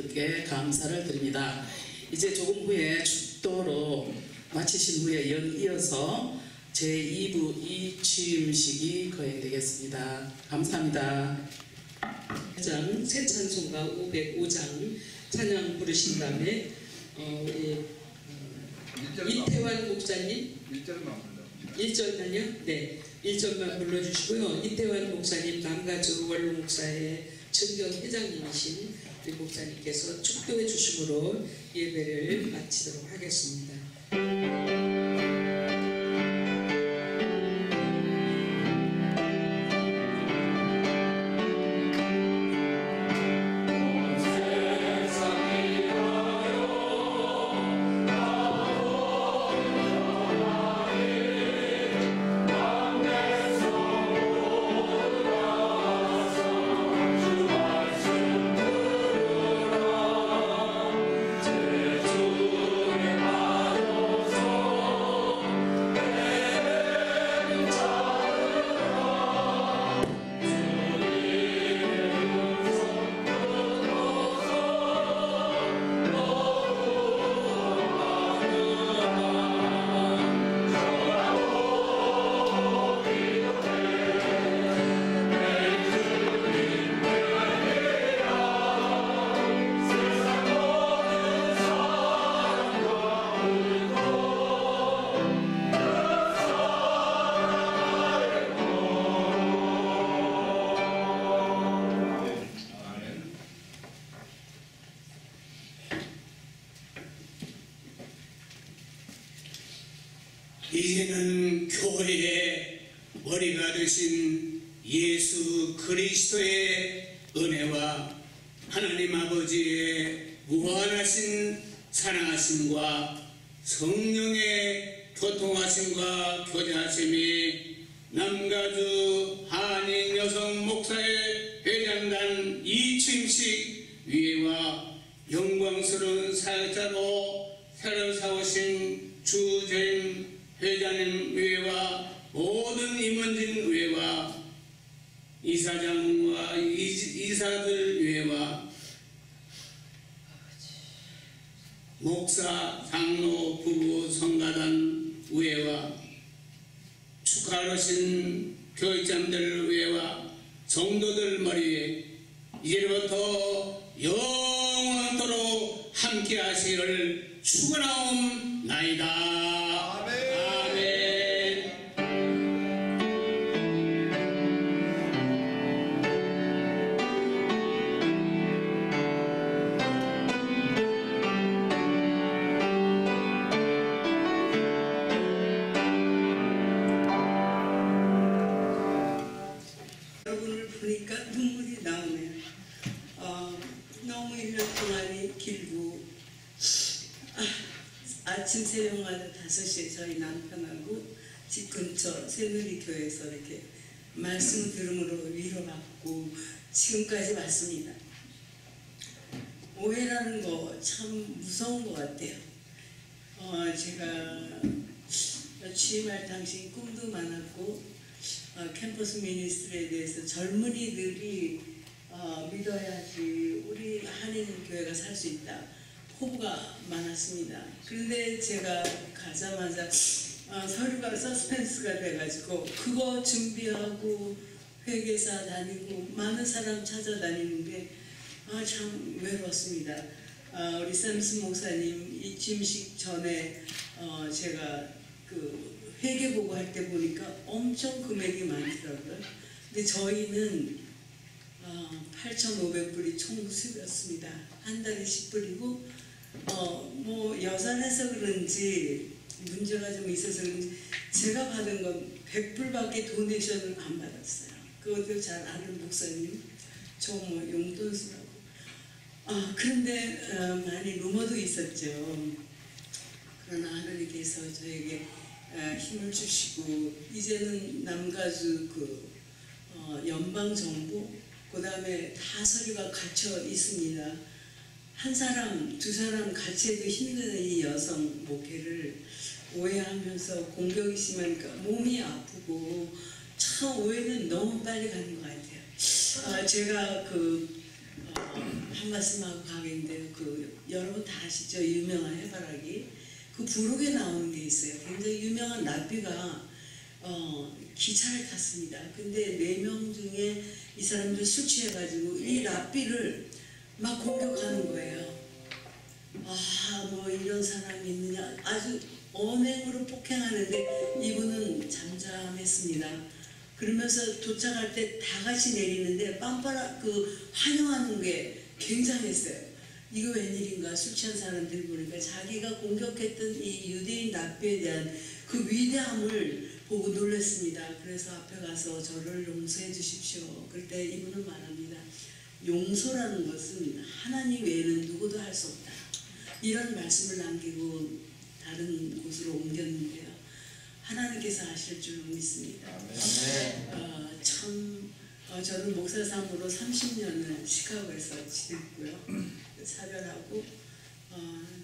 하나님께 감사를 드립니다. 이제 조금 후에 축도로 마치신 후에 이어서 제2부 이취임식이 거행되겠습니다. 감사합니다. 새 찬송가 505장 찬양 부르신 다음에 우리 이태환 목사님 1절만요? 네, 1절만 불러주시고요. 이태환 목사님 남가주 원로 목사의 증경 회장님이신 우리 목사님께서 축도해 주심으로 예배를 마치도록 하겠습니다. 이제는 교회의 머리가 되신 예수 그리스도의 은혜와 하나님 아버지의 무한하신 사랑하심과 성령의 교통하심과 교제하심이 남가주 한인 여성 목사의 회장단 이취임식 위에와 영광스러운 사역자로 새로 사오신 주재임 회장님 외와 모든 임원진 외와 이사장과 이사들 외와 목사, 장로, 부부, 성가단 외와 축하하신 교육자들 외와 성도들 머리에 이제부터 영원토록 함께 하시기를 축원하옵나이다. 여러분을 보니까 눈물이 나오네요. 너무 1년 동안이 길고 아침 새벽마다 5시에 저희 남편하고 집 근처 새누리교회에서 이렇게 말씀 들음으로 위로받고 지금까지 왔습니다. 오해라는 거 참 무서운 것 같아요. 제가 취임할 당시 꿈도 많았고 캠퍼스 미니스트리에 대해서 젊은이들이 믿어야지 우리 한인교회가 살 수 있다. 포부가 많았습니다. 그런데 제가 가자마자 서류가 서스펜스가 돼가지고 그거 준비하고 회계사 다니고 많은 사람 찾아다니는 게 참 외로웠습니다. 우리 샘슨 목사님 이취임식 전에 제가 그 회계보고 할 때 보니까 엄청 금액이 많더라고요. 근데 저희는 8,500불이 총 수입이었습니다. 한 달에 10불이고 뭐 여산해서 그런지 문제가 좀 있어서 그런지 제가 받은 건 100불밖에 도네이션을 안 받았어요. 그것도 잘 아는 목사님 저 뭐 용돈 쓰라고. 그런데 많이 루머도 있었죠. 그러나 하나님께서 저에게 힘을 주시고 이제는 남가주 연방정부 그 다음에 다 서류가 갇혀 있습니다. 한 사람, 두 사람 같이 해도 힘든 이 여성 목회를 오해하면서 공격이 심하니까 몸이 아프고 참 오해는 너무 빨리 가는 것 같아요. 제가 한 말씀 하고 가겠는데요. 여러분 다 아시죠? 유명한 해바라기. 그 부록에 나오는 게 있어요. 굉장히 유명한 랍비가 기차를 탔습니다. 근데 4명 중에 이 사람들 술 취해가지고 이 랍비를 막 공격하는 거예요. 뭐 이런 사람이 있느냐. 아주 언행으로 폭행하는데 이분은 잠잠했습니다. 그러면서 도착할 때 다 같이 내리는데 환영하는 게 굉장했어요. 이거 웬일인가. 술 취한 사람들 보니까 자기가 공격했던 이 유대인 랍비에 대한 그 위대함을 보고 놀랐습니다. 그래서 앞에 가서 저를 용서해 주십시오. 그럴 때 이분은 말합니다. 용서라는 것은 하나님 외에는 누구도 할 수 없다. 이런 말씀을 남기고 다른 곳으로 옮겼는데요. 하나님께서 하실 줄 믿습니다. 저는 목사상으로 30년을 시카고에서 지냈고요. 사별하고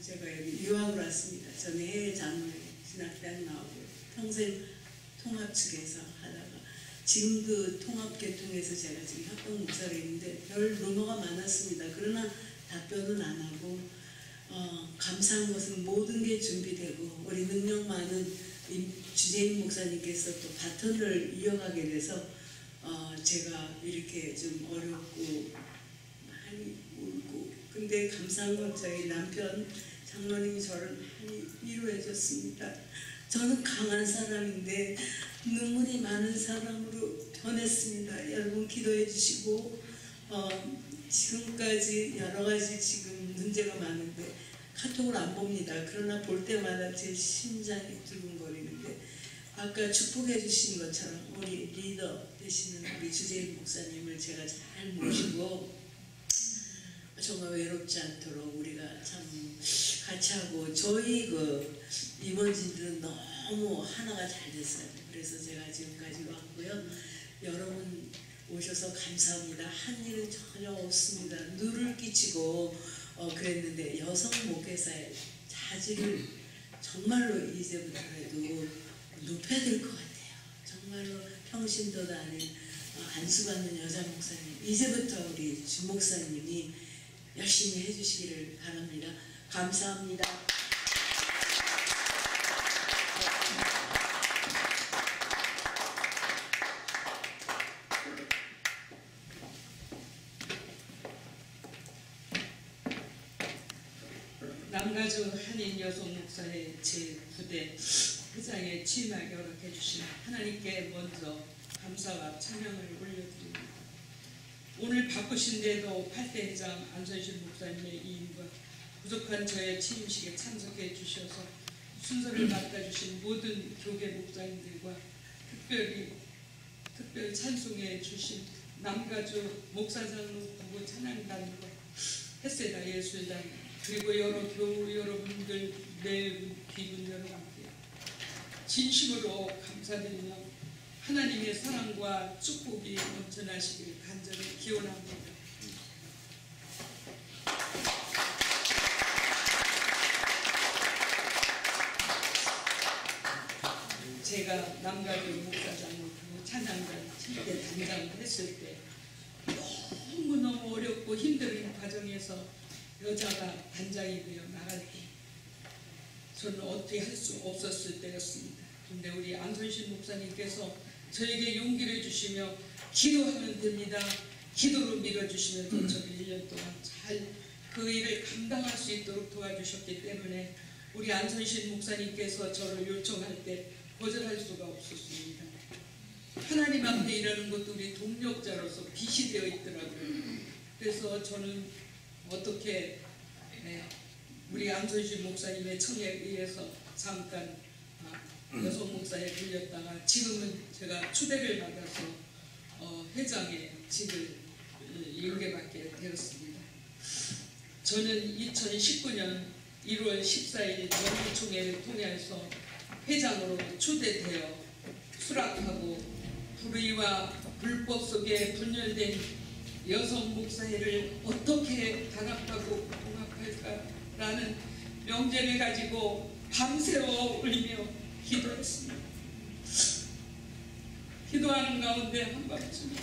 제가 여기 유학을 왔습니다. 저는 해외 장로회 신학대학 나오고 평생 통합 측에서 하다가 지금 그 통합계통에서 제가 지금 합동 목사로 있는데 별 루머가 많았습니다. 그러나 답변은 안 하고 감사한 것은 모든 게 준비되고 우리 능력 많은 주재인 목사님께서 또 바톤을 이어가게 돼서 제가 이렇게 좀 어렵고 많이 울고 근데 감사한 건 저희 남편 장로님이 저를 많이 위로해 줬습니다. 저는 강한 사람인데 눈물이 많은 사람으로 변했습니다. 여러분 기도해 주시고 지금까지 여러 가지 지금 문제가 많은데 카톡을 안 봅니다. 그러나 볼 때마다 제 심장이 두근거리는데 아까 축복해 주신 것처럼 우리 리더 되시는 우리 주재인 목사님을 제가 잘 모시고 정말 외롭지 않도록 우리가 참 같이 하고 저희 임원진들은 너무 하나가 잘 됐어요. 그래서 제가 지금까지 왔고요. 여러분 오셔서 감사합니다. 한 일은 전혀 없습니다. 누를 끼치고 그랬는데 여성 목회사의 자질을 정말로 이제부터라도 높여야 될 것 같아요. 정말로 평신도도 아닌 안수받는 여자 목사님 이제부터 우리 주 목사님이 열심히 해주시기를 바랍니다. 감사합니다. 남가주 한인 여성 목사의 제9대 회장에 취임하게 허락해 주신 하나님께 먼저 감사와 찬양을 올려드립니다. 오늘 바쁘신데도 8대 회장 안선실 목사님의 이임과 부족한 저의 취임식에 참석해 주셔서 순서를 맡아주신 모든 교계 목사님들과 특별 찬송해 주신 남가주 목사장로 부부 찬양단과 햇세다 예술단 그리고 여러 교우 여러분들 매우 귀분 여러분께 진심으로 감사드리며 하나님의 사랑과 축복이 넘쳐나시길 간절히 기원합니다. 제가 남가주 목사장로 찬양단 7대 단장을 했을 때 너무너무 어렵고 힘든 과정에서 여자가 단장이 되어 나갈 때 저는 어떻게 할 수 없었을 때였습니다. 그런데 우리 안선실 목사님께서 저에게 용기를 주시며 기도하면 됩니다. 기도로 밀어주시면서 저를 1년 동안 잘 그 일을 감당할 수 있도록 도와주셨기 때문에 우리 안선실 목사님께서 저를 요청할 때 거절할 수가 없었습니다. 하나님 앞에 일하는 것도 우리 동력자로서 빚이 되어 있더라고요. 그래서 저는 어떻게 우리 안선실 목사님의 청에 의해서 잠깐 여성 목사에 불렸다가 지금은 제가 초대를 받아서 회장의 직을 임계받게 되었습니다. 저는 2019년 1월 14일 연기총회를 통해서 회장으로 초대되어 수락하고 불의와 불법 속에 분열된 여성 목사회를 어떻게 단합하고 봉합할까라는 명제를 가지고 밤새워 울며 기도했습니다. 기도하는 가운데 한밤중에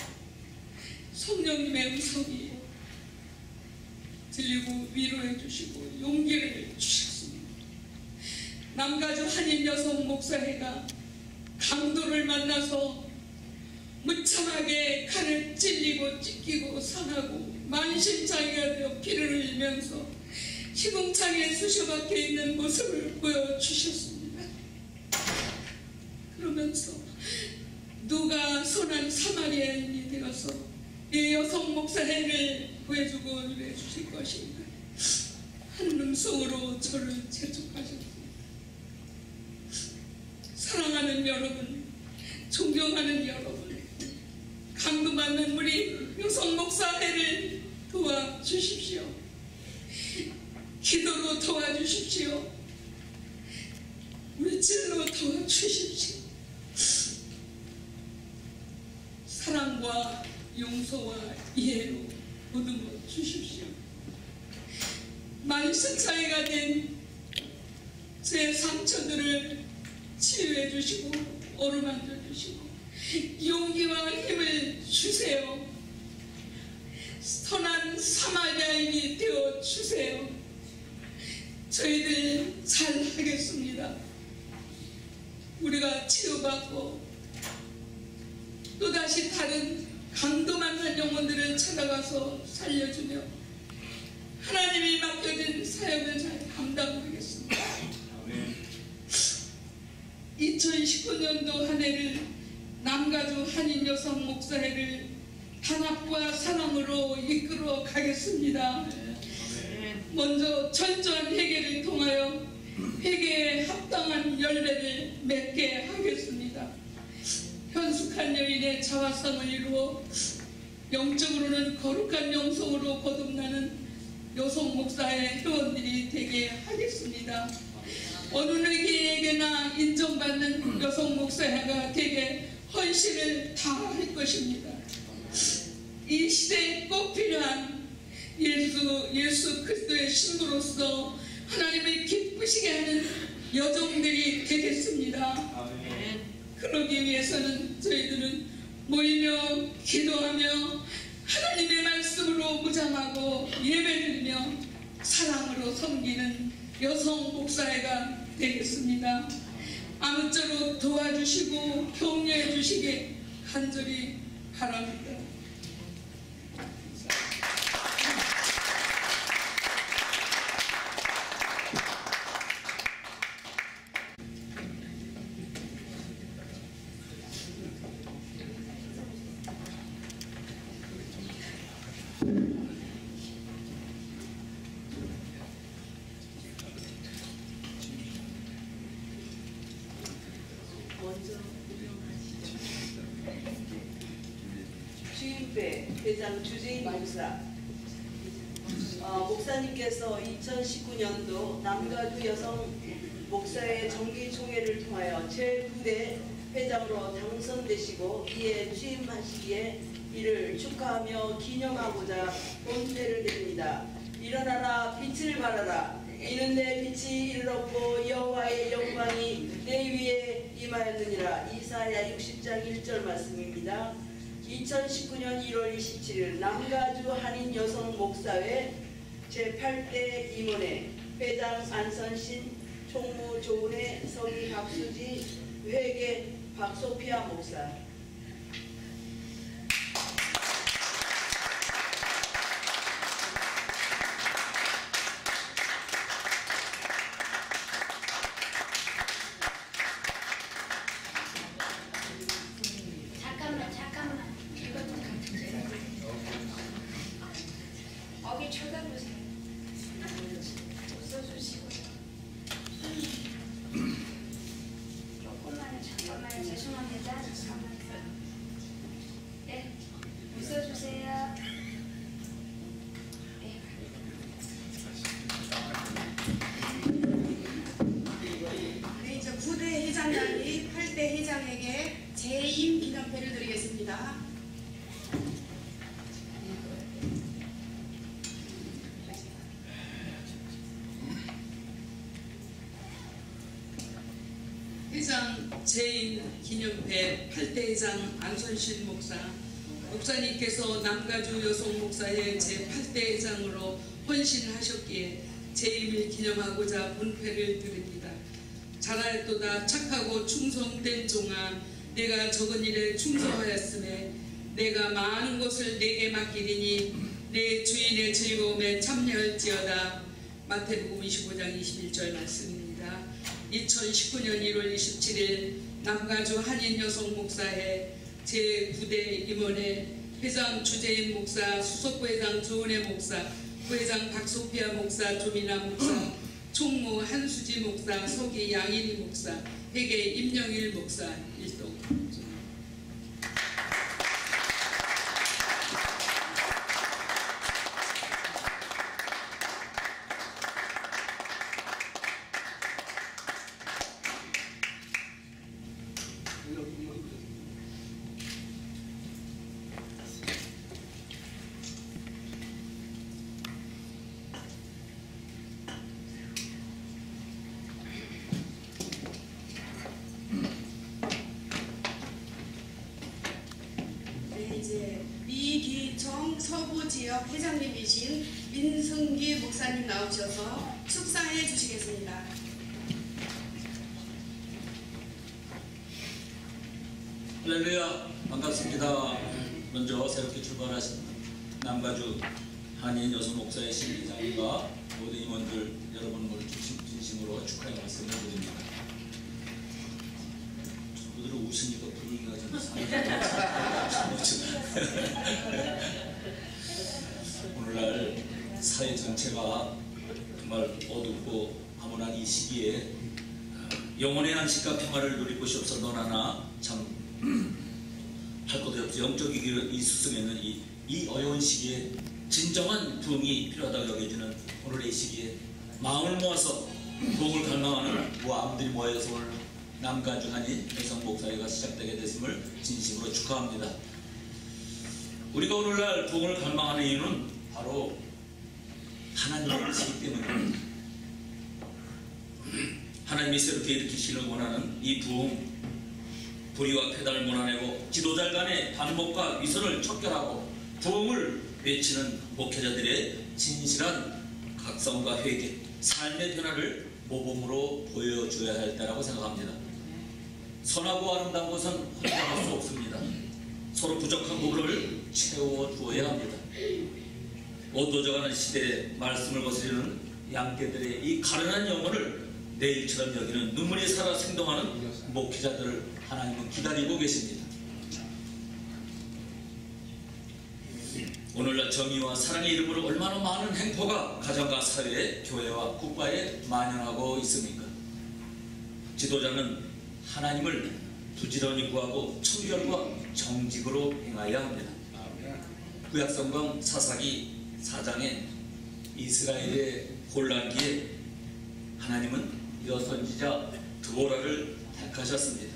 성령님의 음성이 들리고 위로해 주시고 용기를 주셨습니다. 남가주 한인 여성 목사회가 강도를 만나서 무참하게 칼을 찔리고 찢기고 상하고 만신창이가 되어 피를 흘리면서 희궁창에 쑤셔박혀 있는 모습을 보여주셨습니다. 그러면서 누가 선한 사마리아인이 되어서 이 여성 목사회를 구해주고 위로해 주실 것인가. 한 음성으로 저를 재촉하셨습니다. 사랑하는 여러분, 존경하는 여러분, 강도받는 우리 여성 목사회를 도와주십시오. 기도로 도와주십시오. 물질로 도와주십시오. 사랑과 용서와 이해로 보듬어 주십시오. 만신창이가 된 제 상처들을 치유해 주시고 어루만져 주시고 용기와 힘을 주세요. 선한 사마리아인이 되어 주세요. 저희들 잘하겠습니다. 우리가 치유받고 또다시 다른 강도 만난 영혼들을 찾아가서 살려주며 하나님이 맡겨진 사역을 잘 감당하겠습니다. 2019년도 한 해를 남가주 한인 여성 목사회를 단합과 사랑으로 이끌어 가겠습니다. 먼저 철저한 회개를 통하여 회개에 합당한 열매를 맺게 하겠습니다. 현숙한 여인의 자화상을 이루어 영적으로는 거룩한 영성으로 거듭나는 여성 목사의 회원들이 되게 하겠습니다. 어느 누구에게나 인정받는 여성 목사회가 되게 헌신을 다할 것입니다. 이 시대에 꼭 필요한 예수 그리스도의 신부로서 하나님을 기쁘시게 하는 여종들이 되겠습니다. 그러기 위해서는 저희들은 모이며 기도하며 하나님의 말씀으로 무장하고 예배드리며 사랑으로 섬기는 여성 목사회가 되겠습니다. 아무쪼록 도와주시고 격려해 주시기 간절히 바랍니다. 주임배 회장 주재인 목사, 목사님께서 2019년도 남가주 여성 목사회 정기총회를 통하여 제9대 회장으로 당선되시고 이에 취임하시기에 이를 축하하며 기념하고자 본회를 드립니다. 일어나라 빛을 발하라. 이는 내 빛이 이르렀고 여호와의 영광이 내 위에 임하였느니라. 이사야 60장 1절 말씀입니다. 2019년 1월 27일 남가주 한인 여성 목사회 제8대 임원회 회장 안선신, 총무 조은혜, 서기 박수지, 회계 박소피아 목사. 잠깐만. 이것 좀 같이 어기 쳐다보세요. 웃어주시고. 조금만요. 잠깐만요. 죄송합니다. 잠깐만요. 네. 웃어주세요. 네. 네, 이제 9대 회장단이 8대 회장에게 재임 기념회를 드리겠습니다. 회장 재임 기념회 8대 회장 안선신 목사, 목사님께서 남가주 여성 목사회 제8대 회장으로 헌신하셨기에 재임을 기념하고자 본패를 드립니다. 잘하였도다 착하고 충성된 종아, 내가 적은 일에 충성하였음에 내가 많은 것을 내게 맡기리니 내 주인의 즐거움에 참여할지어다. 마태복음 25장 21절 말씀입니다. 2019년 1월 27일 남가주 한인여성 목사회 제9대 임원회 회장 주재임 목사, 수석부회장 조은혜 목사, 부회장 박소피아 목사, 조미나 목사, 총무 한수지 목사, 서기 양인희 목사, 회계 임영일 목사 일동. 미기정 서부지역 회장님이신 민승기 목사님 나오셔서 축사해 주시겠습니다. 할렐루야, 반갑습니다. 먼저 새롭게 출발하신 남가주 한인 여성 목사의 신이장님과 모든 임원들 여러분을 진심으로 축하의 말씀을 드립니다. 저분들은 우시니까 분위기가 좀 오늘날 사회 전체가 정말 어둡고 암울한 이 시기에 영혼의 안식과 평화를 누릴 곳이 없어 너나나 참 할 것도 없이 영적이기로 이 수승에는 이 어려운 시기에 진정한 부흥이 필요하다고 여겨지는 오늘의 시기에 마음을 모아서 부흥을 갈망하는 모아함들이 모여서 오늘 남가주 한인 여성 목사회가 시작되게 됐음을 진심으로 축하합니다. 우리가 오늘날 부흥을 갈망하는 이유는 바로 하나님의 뜻이기 때문입니다. 하나님이 새롭게 일으키시기를 원하는 이 부흥, 불의와 폐단을 몰아내고 지도자 간의 반목과 위선을 척결하고 부흥을 외치는 목회자들의 진실한 각성과 회개, 삶의 변화를 모범으로 보여줘야 할 때라고 생각합니다. 선하고 아름다운 것은 혼자할 수 없습니다. 서로 부족한 부분을 채워주어야 합니다. 어두워져가는 시대에 말씀을 거스르는 양떼들의 이 가련한 영혼을 내일처럼 여기는 눈물이 살아 생동하는 목회자들을 하나님은 기다리고 계십니다. 오늘날 정의와 사랑의 이름으로 얼마나 많은 행포가 가정과 사회에, 교회와 국가에 만연하고 있습니까? 지도자는 하나님을 부지런히 구하고 청결과 정직으로 행하여야 합니다. 구약성경 사사기 4장에 이스라엘의 혼란기에 하나님은 여선지자 드보라를 택하셨습니다.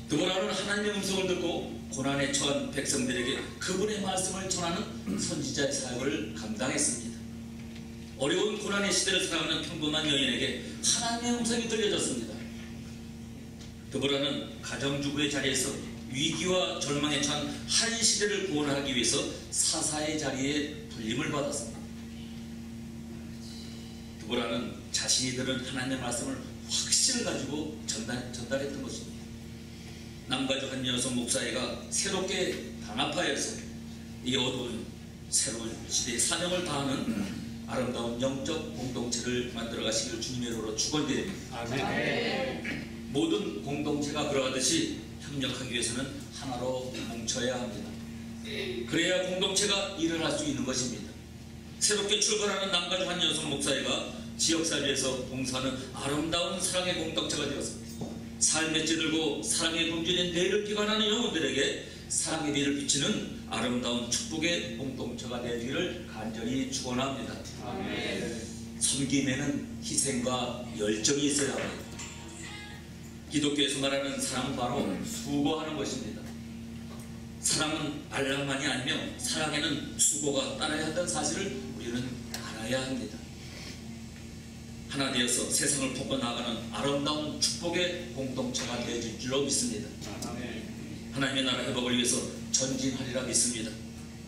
드보라는 하나님의 음성을 듣고 고난에 처한 백성들에게 그분의 말씀을 전하는 선지자의 사역을 감당했습니다. 어려운 고난의 시대를 살아가는 평범한 여인에게 하나님의 음성이 들려졌습니다. 드보라는 가정주부의 자리에서 위기와 절망에 처한 한 시대를 구원하기 위해서 사사의 자리에 불림을 받았습니다. 드보라는 자신이 들은 하나님의 말씀을 확신을 가지고 전달했던 것입니다. 남가주 한 여성 목사회가 새롭게 단합하여서 이 어두운 새로운 시대의 사명을 다하는 아름다운 영적 공동체를 만들어 가시길 주님의 이름으로 축원드립니다. 모든 공동체가 그러하듯이 협력하기 위해서는 하나로 뭉쳐야 합니다. 그래야 공동체가 일을 할 수 있는 것입니다. 새롭게 출발하는 남가주 한 여성 목사회가 지역사회에서 봉사하는 아름다운 사랑의 공동체가 되었습니다. 삶의 찌들고 사랑의 굶주린 내일을 기관하는 영혼들에게 사랑의 빛을 비치는 아름다운 축복의 공동체가 되기를 간절히 축원합니다. 섬김에는 희생과 열정이 있어야 합니다. 기독교에서 말하는 사랑은 바로 수고하는 것입니다. 사랑은 안락만이 아니며 사랑에는 수고가 따라야 한다는 사실을 우리는 알아야 합니다. 하나 되어서 세상을 품고 나가는 아름다운 축복의 공동체가 되어질 줄로 믿습니다. 하나님의 나라 회복을 위해서 전진하리라 믿습니다.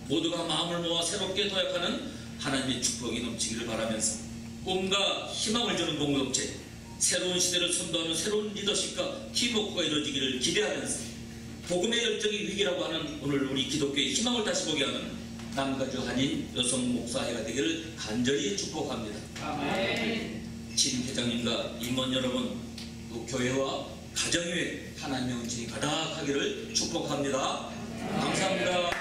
모두가 마음을 모아 새롭게 도약하는 하나님의 축복이 넘치기를 바라면서 꿈과 희망을 주는 공동체, 새로운 시대를 선도하는 새로운 리더십과 팀워크가 이루어지기를 기대하면서 복음의 열정이 위기라고 하는 오늘 우리 기독교의 희망을 다시 보게 하는 남가주 한인 여성 목사회가 되기를 간절히 축복합니다. 진 회장님과 임원 여러분, 또 교회와 가정의 하나님의 은총이 가득하기를 축복합니다. 감사합니다.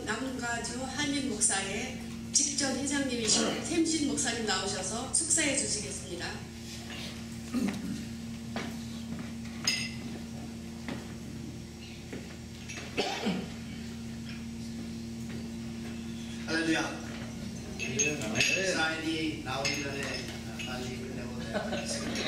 남가주 한인 목사의 직전 회장님이신 샘신 목사님 나오셔서 축사해 주시겠습니다. 할렐루야. 사인이 나오기 전에 빨리 끝내보내야 되겠습니다.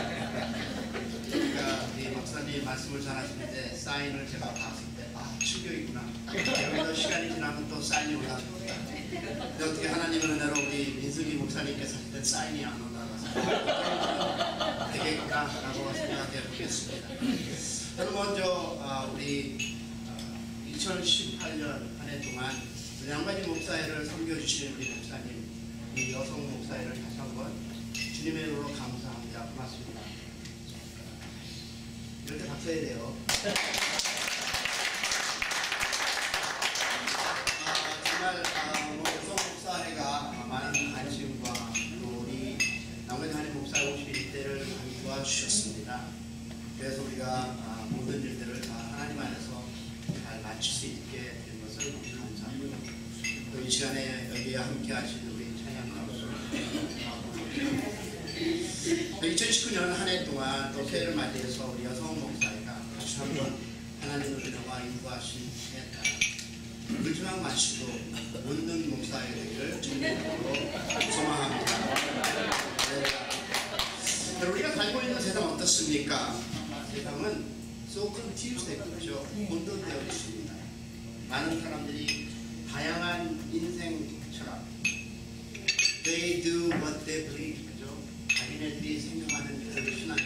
그러니까 우리 목사님 말씀을 전하시는데 사인을 제가 봤을 때 충격이구나. 여기서 시간이 지나면 또 사인이 올라옵니다. 근데 어떻게 하나님의 은혜로 우리 민승기 목사님께서 하실 때 사인이 안 올라가서 되겠구나라고 생각해 보겠습니다. 저는 먼저 우리 2018년 한 해 동안 양가지 목사회를 섬겨주시는 우리 목사님, 이 여성 목사회를 다시 한번 주님의 이름으로 감사합니다. 고맙습니다. 이럴 때 박수해야 돼요. 정말 여성 목사회가 많은 관심과 또 우리 양가지 한인 목사 51대를 도와주셨습니다. 그래서 우리가 모든 일들을 다 하나님 안에서 잘 마칠 수 있게 된 것을 너무 감사합니다. 또 이 시간에 여기에 함께 하시는 우리 찬양 감수 2019년 한 해 동안 또 새해를 맞이해서 우리 여성 목사회가 다시 한번 하나님의 은혜와 인도하신 해에 따라 울지만 마시고 웃는 목사회 되기를 주님으로 소망합니다. 우리가 살고 있는 세상 어떻습니까? 세상은 so confused 됐죠. 혼돈되어 있습니다. 많은 사람들이 다양한 인생 철학, they do what they believe, 그죠? 자기네들이 생각하는 그런 신앙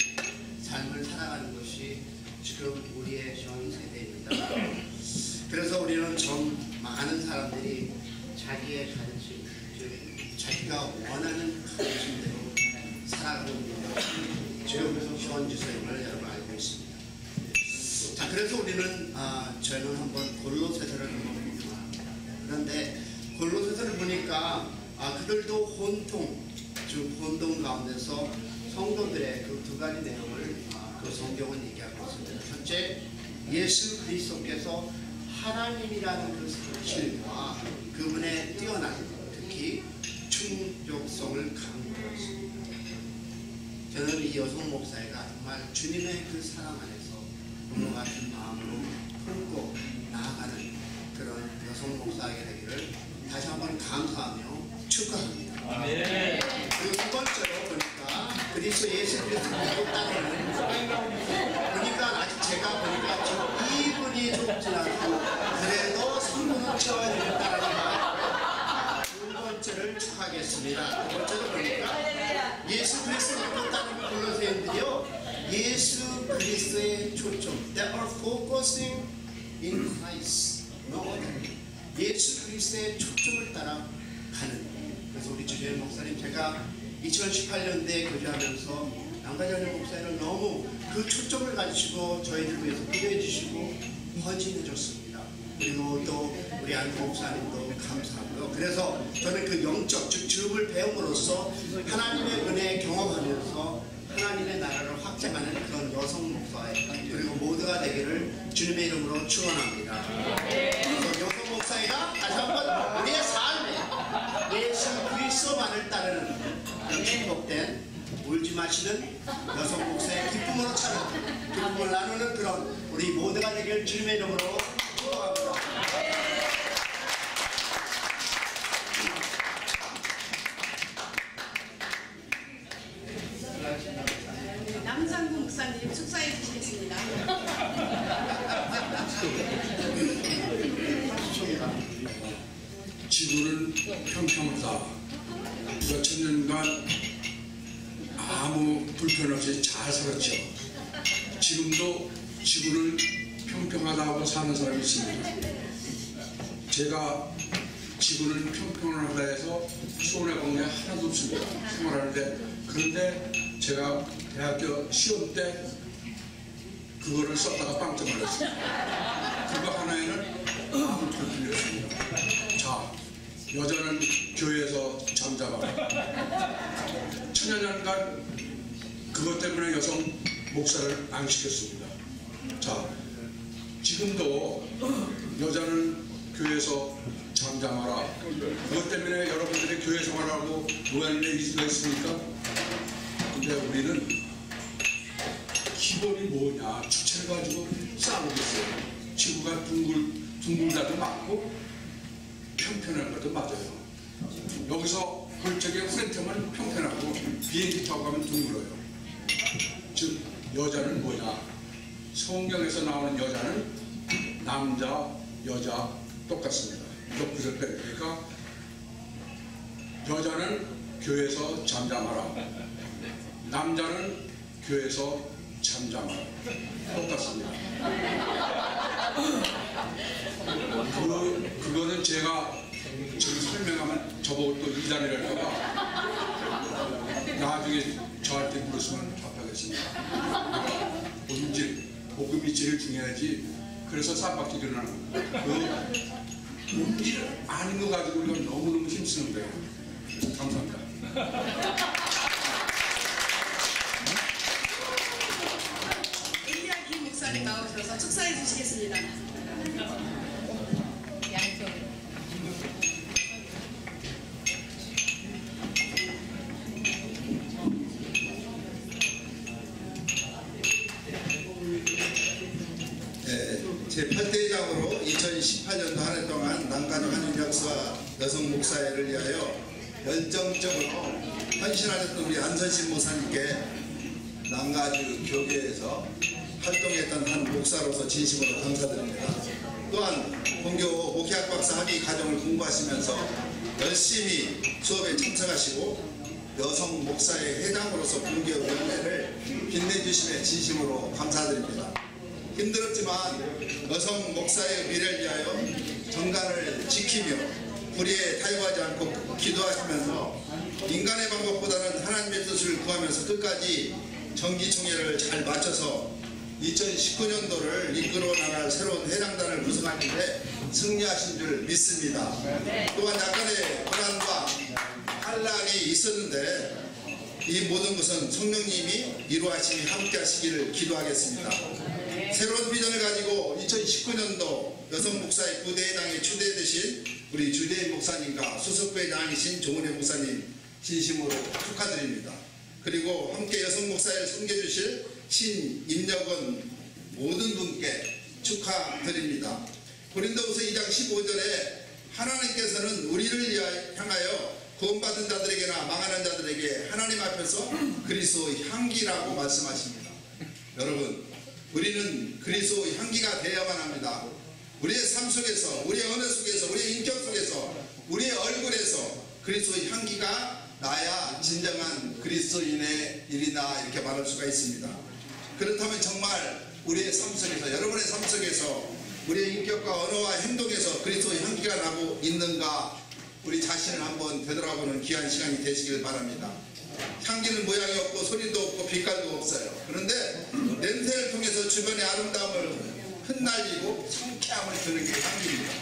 삶을 살아가는 것이 지금 우리의 전 세대입니다. 그래서 우리는 좀 많은 사람들이 자기의 가르침, 즉 자기가 원하는 가르침대로 살아가고 있는 지금에서 현 주소임을 여러분 알고 있습니다. 자, 그래서 우리는 저희는 한번 골로새서를 읽어봅니다. 그런데 골로새서를 보니까 그들도 혼동 가운데서 성도들의 그 두 가지 내용을 그 성경은 얘기하고 있습니다. 첫째, 예수 그리스도께서 하나님이라는 그 사실과 그분의 뛰어난 특히 충족성을 강조했습니다. 저는 이 여성 목사회가 정말 주님의 그 사랑 안에서 부모 같은 마음으로 품고 나아가는 그런 여성 목사회가 되기를 다시 한번 감사하며 축하합니다. 아멘. 그리고 두 번째로 보니까 그리스도 예수 그리스도를 따르는 보니까 아직 제가 보니까 지금 2분이 좁진 않고 그래도 3분은 채워야 되겠다라니까 두 번째를 축하하겠습니다. 두 번째로 보니까 예수 그리스도를 따르는 골로새인들이요, 예수 그리스도의 초점, they are focusing in Christ, no other. 예수 그리스도의 초점을 따라 가는. 그래서 우리 주변 목사님, 제가 2018년대에 교제하면서 양가자녀 목사님을 너무 그 초점을 가지시고 저희들 위해서 기도해 주시고 헌신해 줬습니다. 그리고 또 우리 안수 목사님도 감사하고요. 그래서 저는 그 영적, 즉 주음을 배움으로써 하나님의 은혜 경험하면서 하나님의 나라를 확장하는 그런 여성 목사회, 그리고 모두가 되기를 주님의 이름으로 축원합니다. 그래서 여성 목사회가 다시 한번 우리의 삶에 예수 그리스도만을 따르는 그런 축복된 울지 마시는 여성 목사의 기쁨으로 차는 기쁨을 나누는 그런 우리 모두가 되기를 주님의 이름으로 축원합니다. 남상구 목사님 축사해 주시겠습니다. 지구는 평평하다. 몇천 년간 아무 불편 없이 잘 살았죠. 지금도 지구를 평평하다고 사는 사람이 있습니다. 제가 지구를 평평하다 해서 손해본 게 하나도 없습니다. 생활하는데. 그런데 제가 대학교 시험 때 그거를 썼다가 빵점 맞았습니다. 그거 하나에는 아무 불편이 없습니다. 자, 여자는 교회에서 잠잠하라. 천여년간 그것 때문에 여성 목사를 안 시켰습니다. 자, 지금도 여자는 교회에서 잠잠하라. 그것 때문에 여러분들이 교회 생활하고 노예를 있으니까. 근데 우리는 기본이 뭐냐, 주체를 가지고 싸우고 있어요. 지구가 둥글다도 맞고 평평한 것도 맞아요. 여기서 홀적에 후렌트만 평평하고 비행기 타고 가면 둥글어요. 즉 여자는 뭐냐, 성경에서 나오는 여자는 남자, 여자 똑같습니다. 옆구리를 빼니까 여자는 교회에서 잠잠하라, 남자는 교회에서 잠잠하라. 똑같습니다. 그거는 제가 지금 설명하면 저보고 또 이단이랄까봐 나중에 저한테 물으시면 답하겠습니다. 본질, 복음이 제일 중요하지. 그래서 쌈박질 일어나는 거예요. 그 본질 아닌 거 가지고 우리가 너무너무 힘쓰는 거예요. 감사합니다. 일리아 김 목사님 나오셔서 축사해 주시겠습니다. 제8대회장으로 2018년도 한 해 동안 남가주 한인역사 여성 목사회를 위하여 열정적으로 헌신하셨던 우리 안선신 목사님께 남가주 교계에서 활동했던 한 목사로서 진심으로 감사드립니다. 또한 본교 목회학 박사 학위 과정을 공부하시면서 열심히 수업에 참석하시고 여성 목사의 회장으로서 본교 연례를 빛내주심에 진심으로 감사드립니다. 힘들었지만 여성 목사의 미래를 위하여 정간을 지키며 불의에 타협하지 않고 기도하시면서 인간의 방법보다는 하나님의 뜻을 구하면서 끝까지 정기총회를 잘 마쳐서 2019년도를 이끌어 나갈 새로운 회장단을 구성하는데 승리하신 줄 믿습니다. 또한 약간의 고난과 환란이 있었는데 이 모든 것은 성령님이 이루하심이 함께 하시기를 기도하겠습니다. 새로운 비전을 가지고 2019년도 여성 목사의 부대회장에 추대되신 우리 주대인 목사님과 수석부회장이신 조은혜 목사님 진심으로 축하드립니다. 그리고 함께 여성 목사를 섬겨주실 신임력원 모든 분께 축하드립니다. 고린도후서 2장 15절에 하나님께서는 우리를 향하여 구원받은 자들에게나 망하는 자들에게 하나님 앞에서 그리스도의 향기라고 말씀하십니다. 여러분, 우리는 그리스도의 향기가 되어야만 합니다. 우리의 삶 속에서, 우리의 언어 속에서, 우리의 인격 속에서, 우리의 얼굴에서 그리스도의 향기가 나야 진정한 그리스도인의 일이다, 이렇게 말할 수가 있습니다. 그렇다면 정말 우리의 삶 속에서, 여러분의 삶 속에서 우리의 인격과 언어와 행동에서 그리스도의 향기가 나고 있는가, 우리 자신을 한번 되돌아보는 귀한 시간이 되시길 바랍니다. 향기는 모양이 없고 소리도 없고 빛깔도 없어요. 그런데 냄새를 통해서 주변의 아름다움을 흩날리고 상쾌함을 주는 게 향기입니다.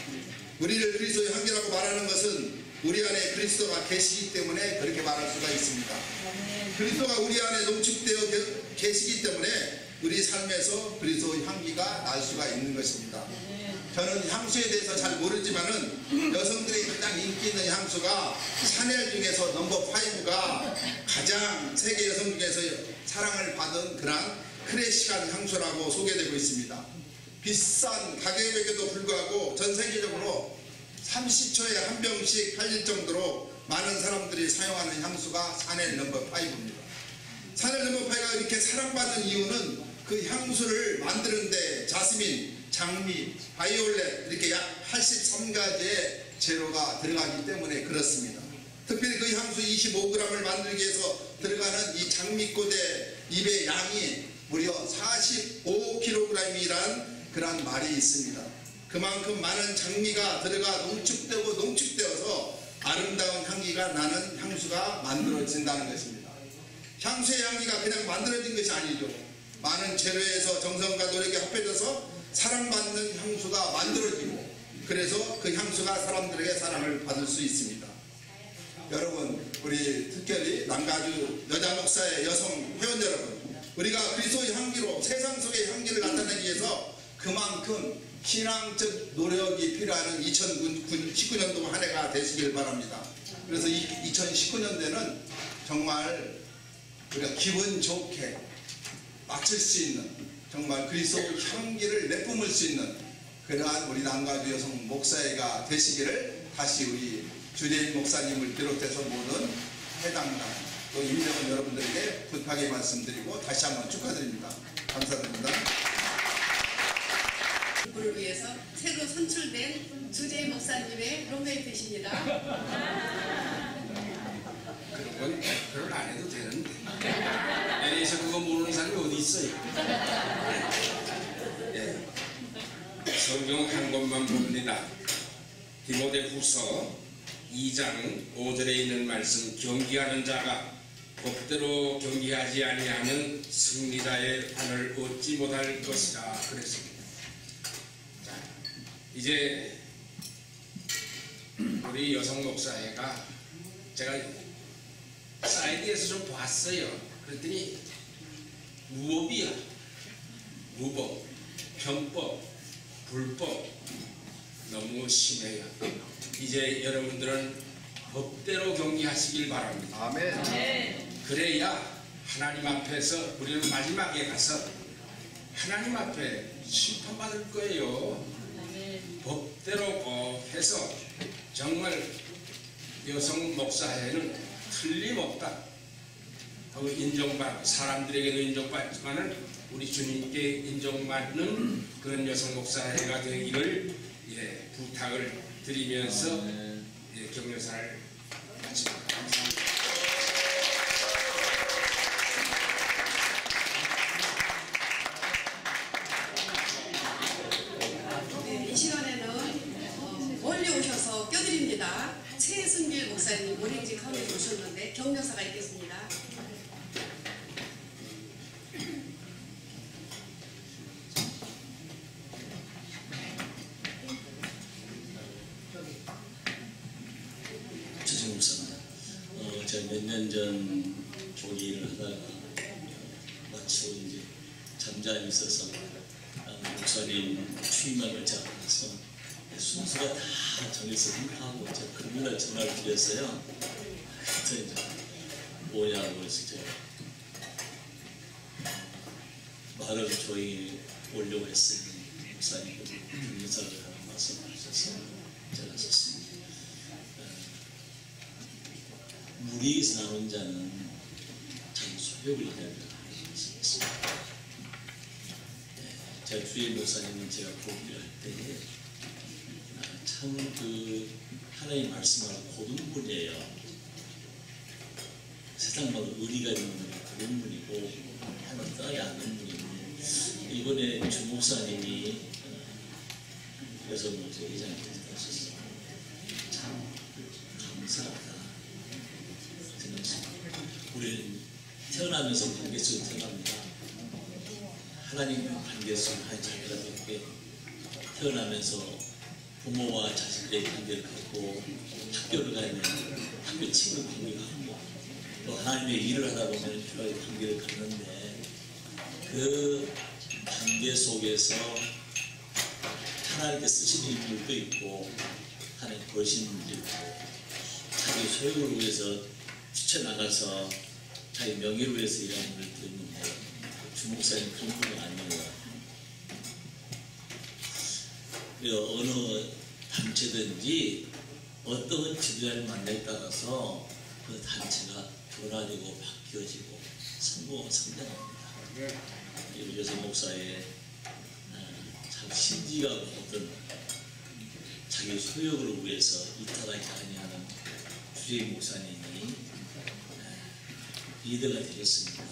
우리를 그리스도의 향기라고 말하는 것은 우리 안에 그리스도가 계시기 때문에 그렇게 말할 수가 있습니다. 그리스도가 우리 안에 농축되어 계시기 때문에 우리 삶에서 그리스도의 향기가 날 수가 있는 것입니다. 저는 향수에 대해서 잘 모르지만은 여성들이 가장 인기 있는 향수가 샤넬 중에서 넘버 5가 가장 세계 여성 중에서 사랑을 받은 그런 클래식한 향수라고 소개되고 있습니다. 비싼 가격에도 불구하고 전 세계적으로 30초에 한 병씩 팔릴 정도로 많은 사람들이 사용하는 향수가 샤넬 넘버 5입니다. 샤넬 넘버 5가 이렇게 사랑받는 이유는 그 향수를 만드는데 자스민, 장미, 바이올렛 이렇게 약 83가지의 재료가 들어가기 때문에 그렇습니다. 특별히 그 향수 25g을 만들기 위해서 들어가는 이 장미 장미꽃의 잎의 양이 무려 45kg이란 그런 말이 있습니다. 그만큼 많은 장미가 들어가 농축되어서 아름다운 향기가 나는 향수가 만들어진다는 것입니다. 향수의 향기가 그냥 만들어진 것이 아니죠. 많은 재료에서 정성과 노력이 합해져서 사랑받는 향수가 만들어지고, 그래서 그 향수가 사람들에게 사랑을 받을 수 있습니다. 여러분, 우리 특별히 남가주 여자 목사의 여성 회원 여러분, 우리가 그리스도의 향기로 세상 속의 향기를 나타내기 위해서 그만큼 신앙적 노력이 필요한 2019년도 한 해가 되시길 바랍니다. 그래서 이 2019년도에는 정말 우리가 기분 좋게 마칠 수 있는, 정말 그리스도 향기를 내뿜을 수 있는 그러한 우리 남가주 여성 목사회가 되시기를 다시 우리 주재인 목사님을 비롯해서 모든 해당당 또 임명원 여러분들에게 부탁의 말씀드리고 다시 한번 축하드립니다. 감사드립니다. 를 위해서 새로 선출된 주재인 목사님의 룸메이트이십니다. 그런 건 별로 안 해도 되는데. LA에서 그거 모르는 사람이 어디 있어요? 예. 성경 한 권만 봅니다. 디모데후서 2장 5절에 있는 말씀, 경기하는 자가 법대로 경기하지 아니하면 승리자의 판을 얻지 못할 것이라 그랬습니다. 자, 이제 우리 여성 목사회가 제가 사이드에서 좀 봤어요. 그랬더니 무법이야. 무법, 편법, 불법 너무 심해요. 이제 여러분들은 법대로 경기하시길 바랍니다. 아멘. 그래야 하나님 앞에서 우리는 마지막에 가서 하나님 앞에 심판받을 거예요. 법대로 꼭 해서 정말 여성 목사회는 틀림없다 하고 인정받고, 사람들에게도 인정받지만은 우리 주님께 인정받는 그런 여성 목사회가 되기를 부탁을 드리면서 격려사를 마칩니다. 감사합니다. 네, 이 시간에는 멀리 오셔서 껴드립니다. 최승길 목사님 원행직 하면서 오셨는데 격려사가 있겠습니다. 제가 몇 년 전 교리를 하다가 마치고 이제 잠잠이 있어서 목사님 취임함을 잡아서 순서가 다 정해서 하고 제가 금요일날 전화를 드렸어요. 그래서 이제 뭐냐고 해서 제가 말을 조용히 오려고 했어요. 목사님 인사를 하는 말씀하셔서 제가 썼습니다. 무리에서 나온 자는 참 소욕을 이야기하는 것이 있습니다. 제가 주의 목사님은 제가 보기를 할 때에 참 그 하나님 말씀하고 고등분이에요. 세상마다 의리가 있는 분이 그런 분이고 하나님 따르지 않는 분이고, 이번에 주 목사님이 여성 목사 회장님께서 하셨어요. 참 감사하다. 우리는 태어나면서 관계 속에 태어납니다. 하나님 관계 속에 한 자녀가 되게 태어나면서 부모와 자식들의 관계를 갖고 학교를 가면 학교 친구 관계가 하고 또 하나님의 일을 하다 보면 필요하게 관계를 갖는데, 그 관계 속에서 하나님께 쓰시는 일도 있고 하나님 거시는 일도 있고 자기 소욕을 위해서 뛰쳐나가서 자기 명예를 위해서 일하는 분들도 있는데, 주목사님 그런 분이 아니에요. 어느 단체든지 어떤 지도자를 만나에 따라서 그 단체가 변화되고 바뀌어지고 성장합니다. 우리 여성 목사의 참 신지가 어떤 자기 소욕을 위해서 이탈하지 아니하는 주의 목사님이 리더가 되겠습니다.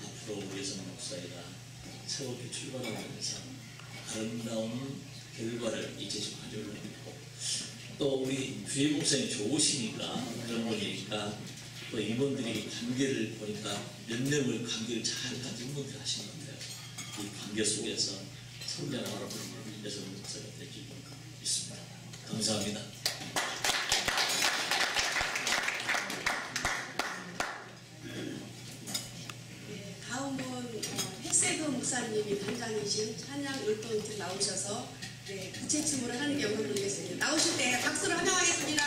앞으로 우리 여성 목사회가 새롭게 출발하면서 아름다운 결과를 이제좀 가져오려고 했고, 또 우리 주의 목사님 좋으시니까 그런 분이니까 또 이분들이 관계를 보니까 몇 명을 관계를 잘 가진 분들 하시는 것 같아요. 이 관계 속에서 성장하는 여성 목사가 되기 있습니다. 감사합니다. 다음은 핵세금 목사님이 단장이신 찬양 율동팀 나오셔서 부채 춤을 하는 게 영광을 드리겠습니다. 나오실 때 박수를 환영하겠습니다.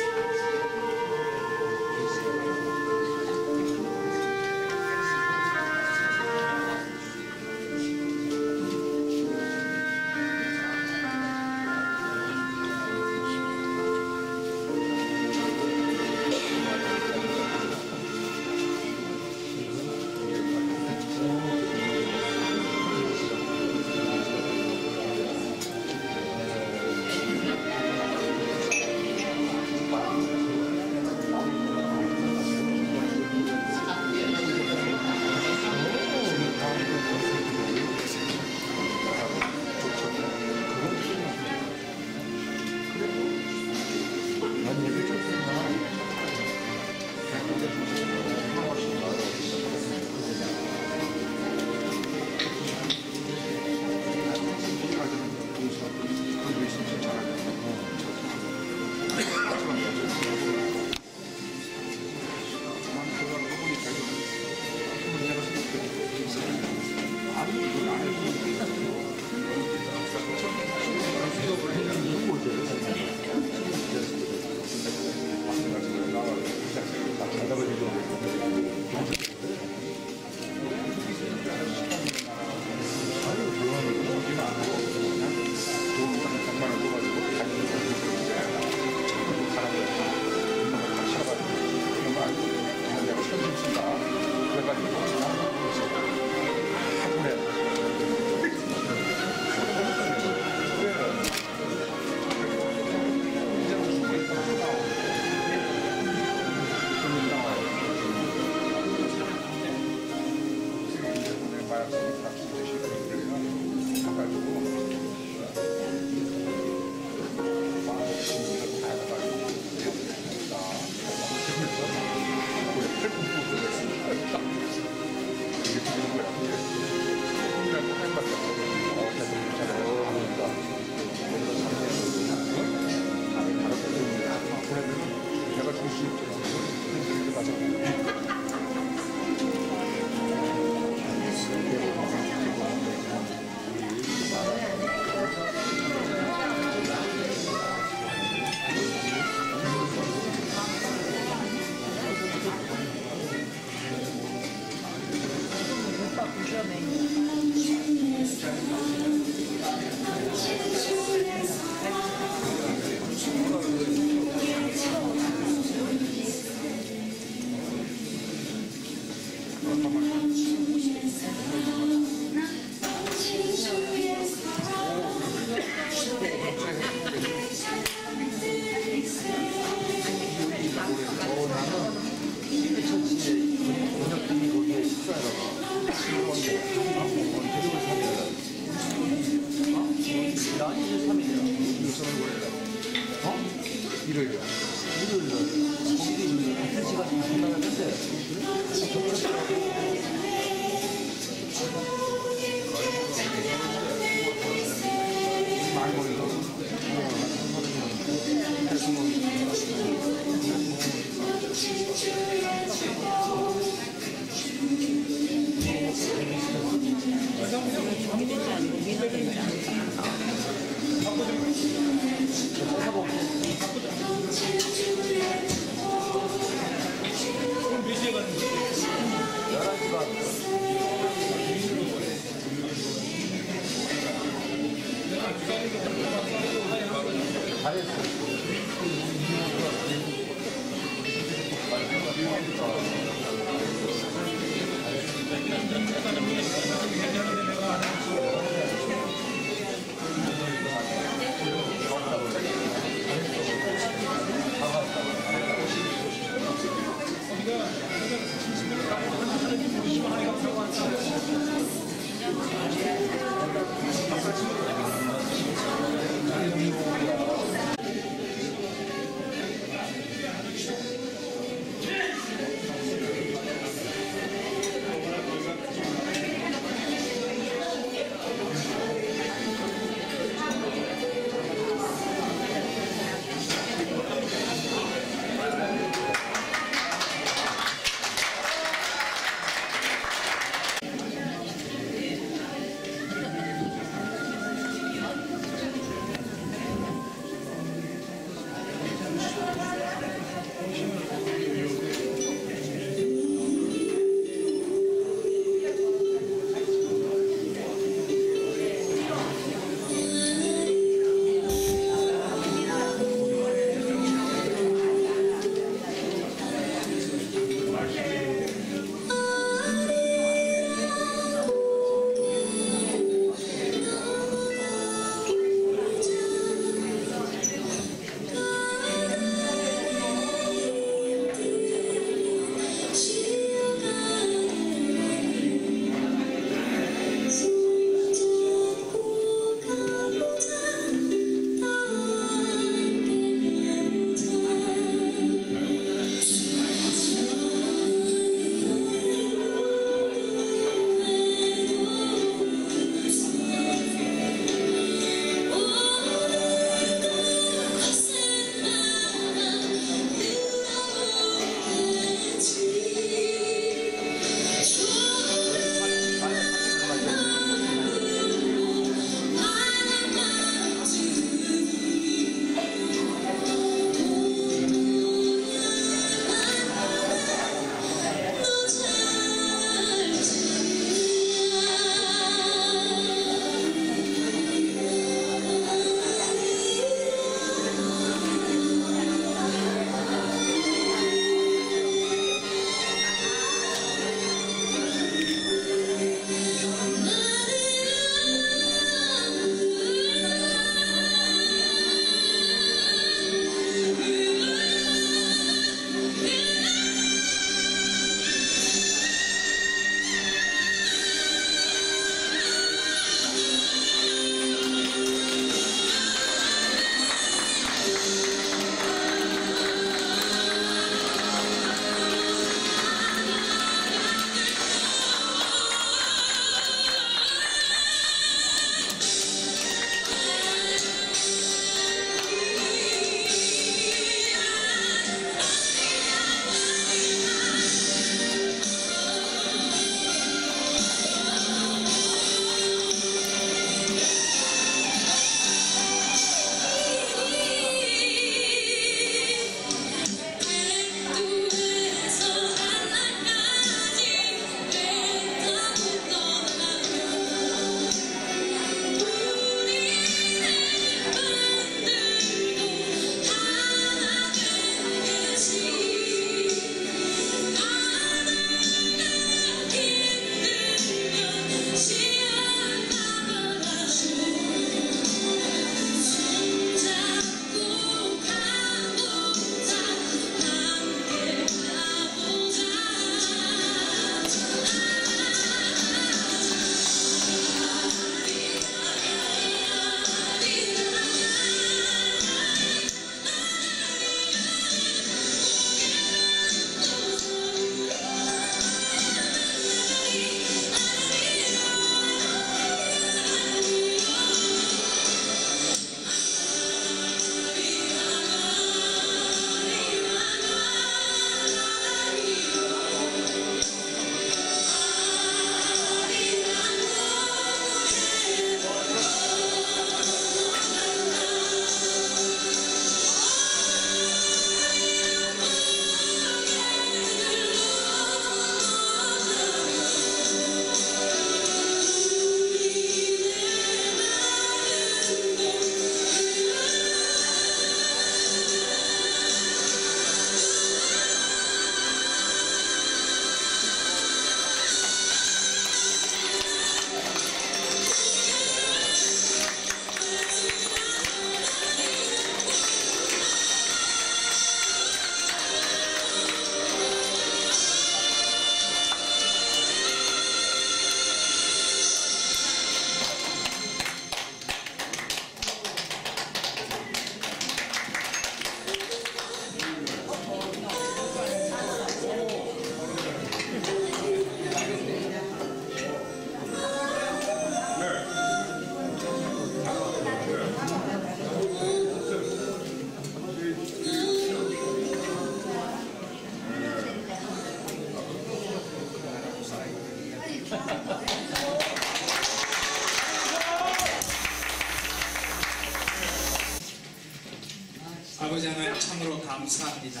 아버지 하나님 참으로 감사합니다.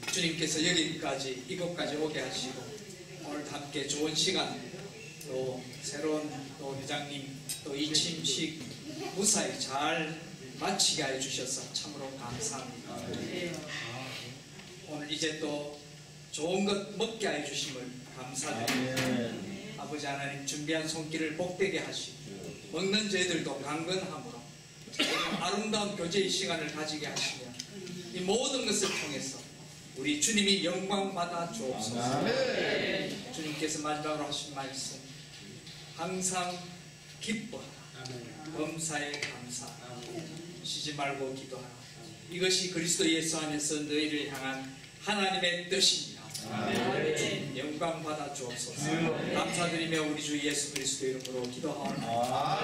주님께서 여기까지 이곳까지 오게 하시고 오늘 함께 좋은 시간 또 새로운 또 회장님 또 이침식 무사히 잘 마치게 해주셔서 참으로 감사합니다. 오늘 이제 또 좋은 것 먹게 해주심을 감사드립니다. 아버지 하나님 준비한 손길을 복되게 하시고 먹는 저희들도 강건함으로 아름다운 교제의 시간을 가지게 하시며 이 모든 것을 통해서 우리 주님이 영광 받아 주옵소서. 주님께서 마지막으로 하신 말씀 항상 기뻐하라 범사에 감사하라 쉬지 말고 기도하라 이것이 그리스도 예수 안에서 너희를 향한 하나님의 뜻입니다. 주님 영광 받아 주옵소서. 감사드리며 우리 주 예수 그리스도 이름으로 기도하옵나이다.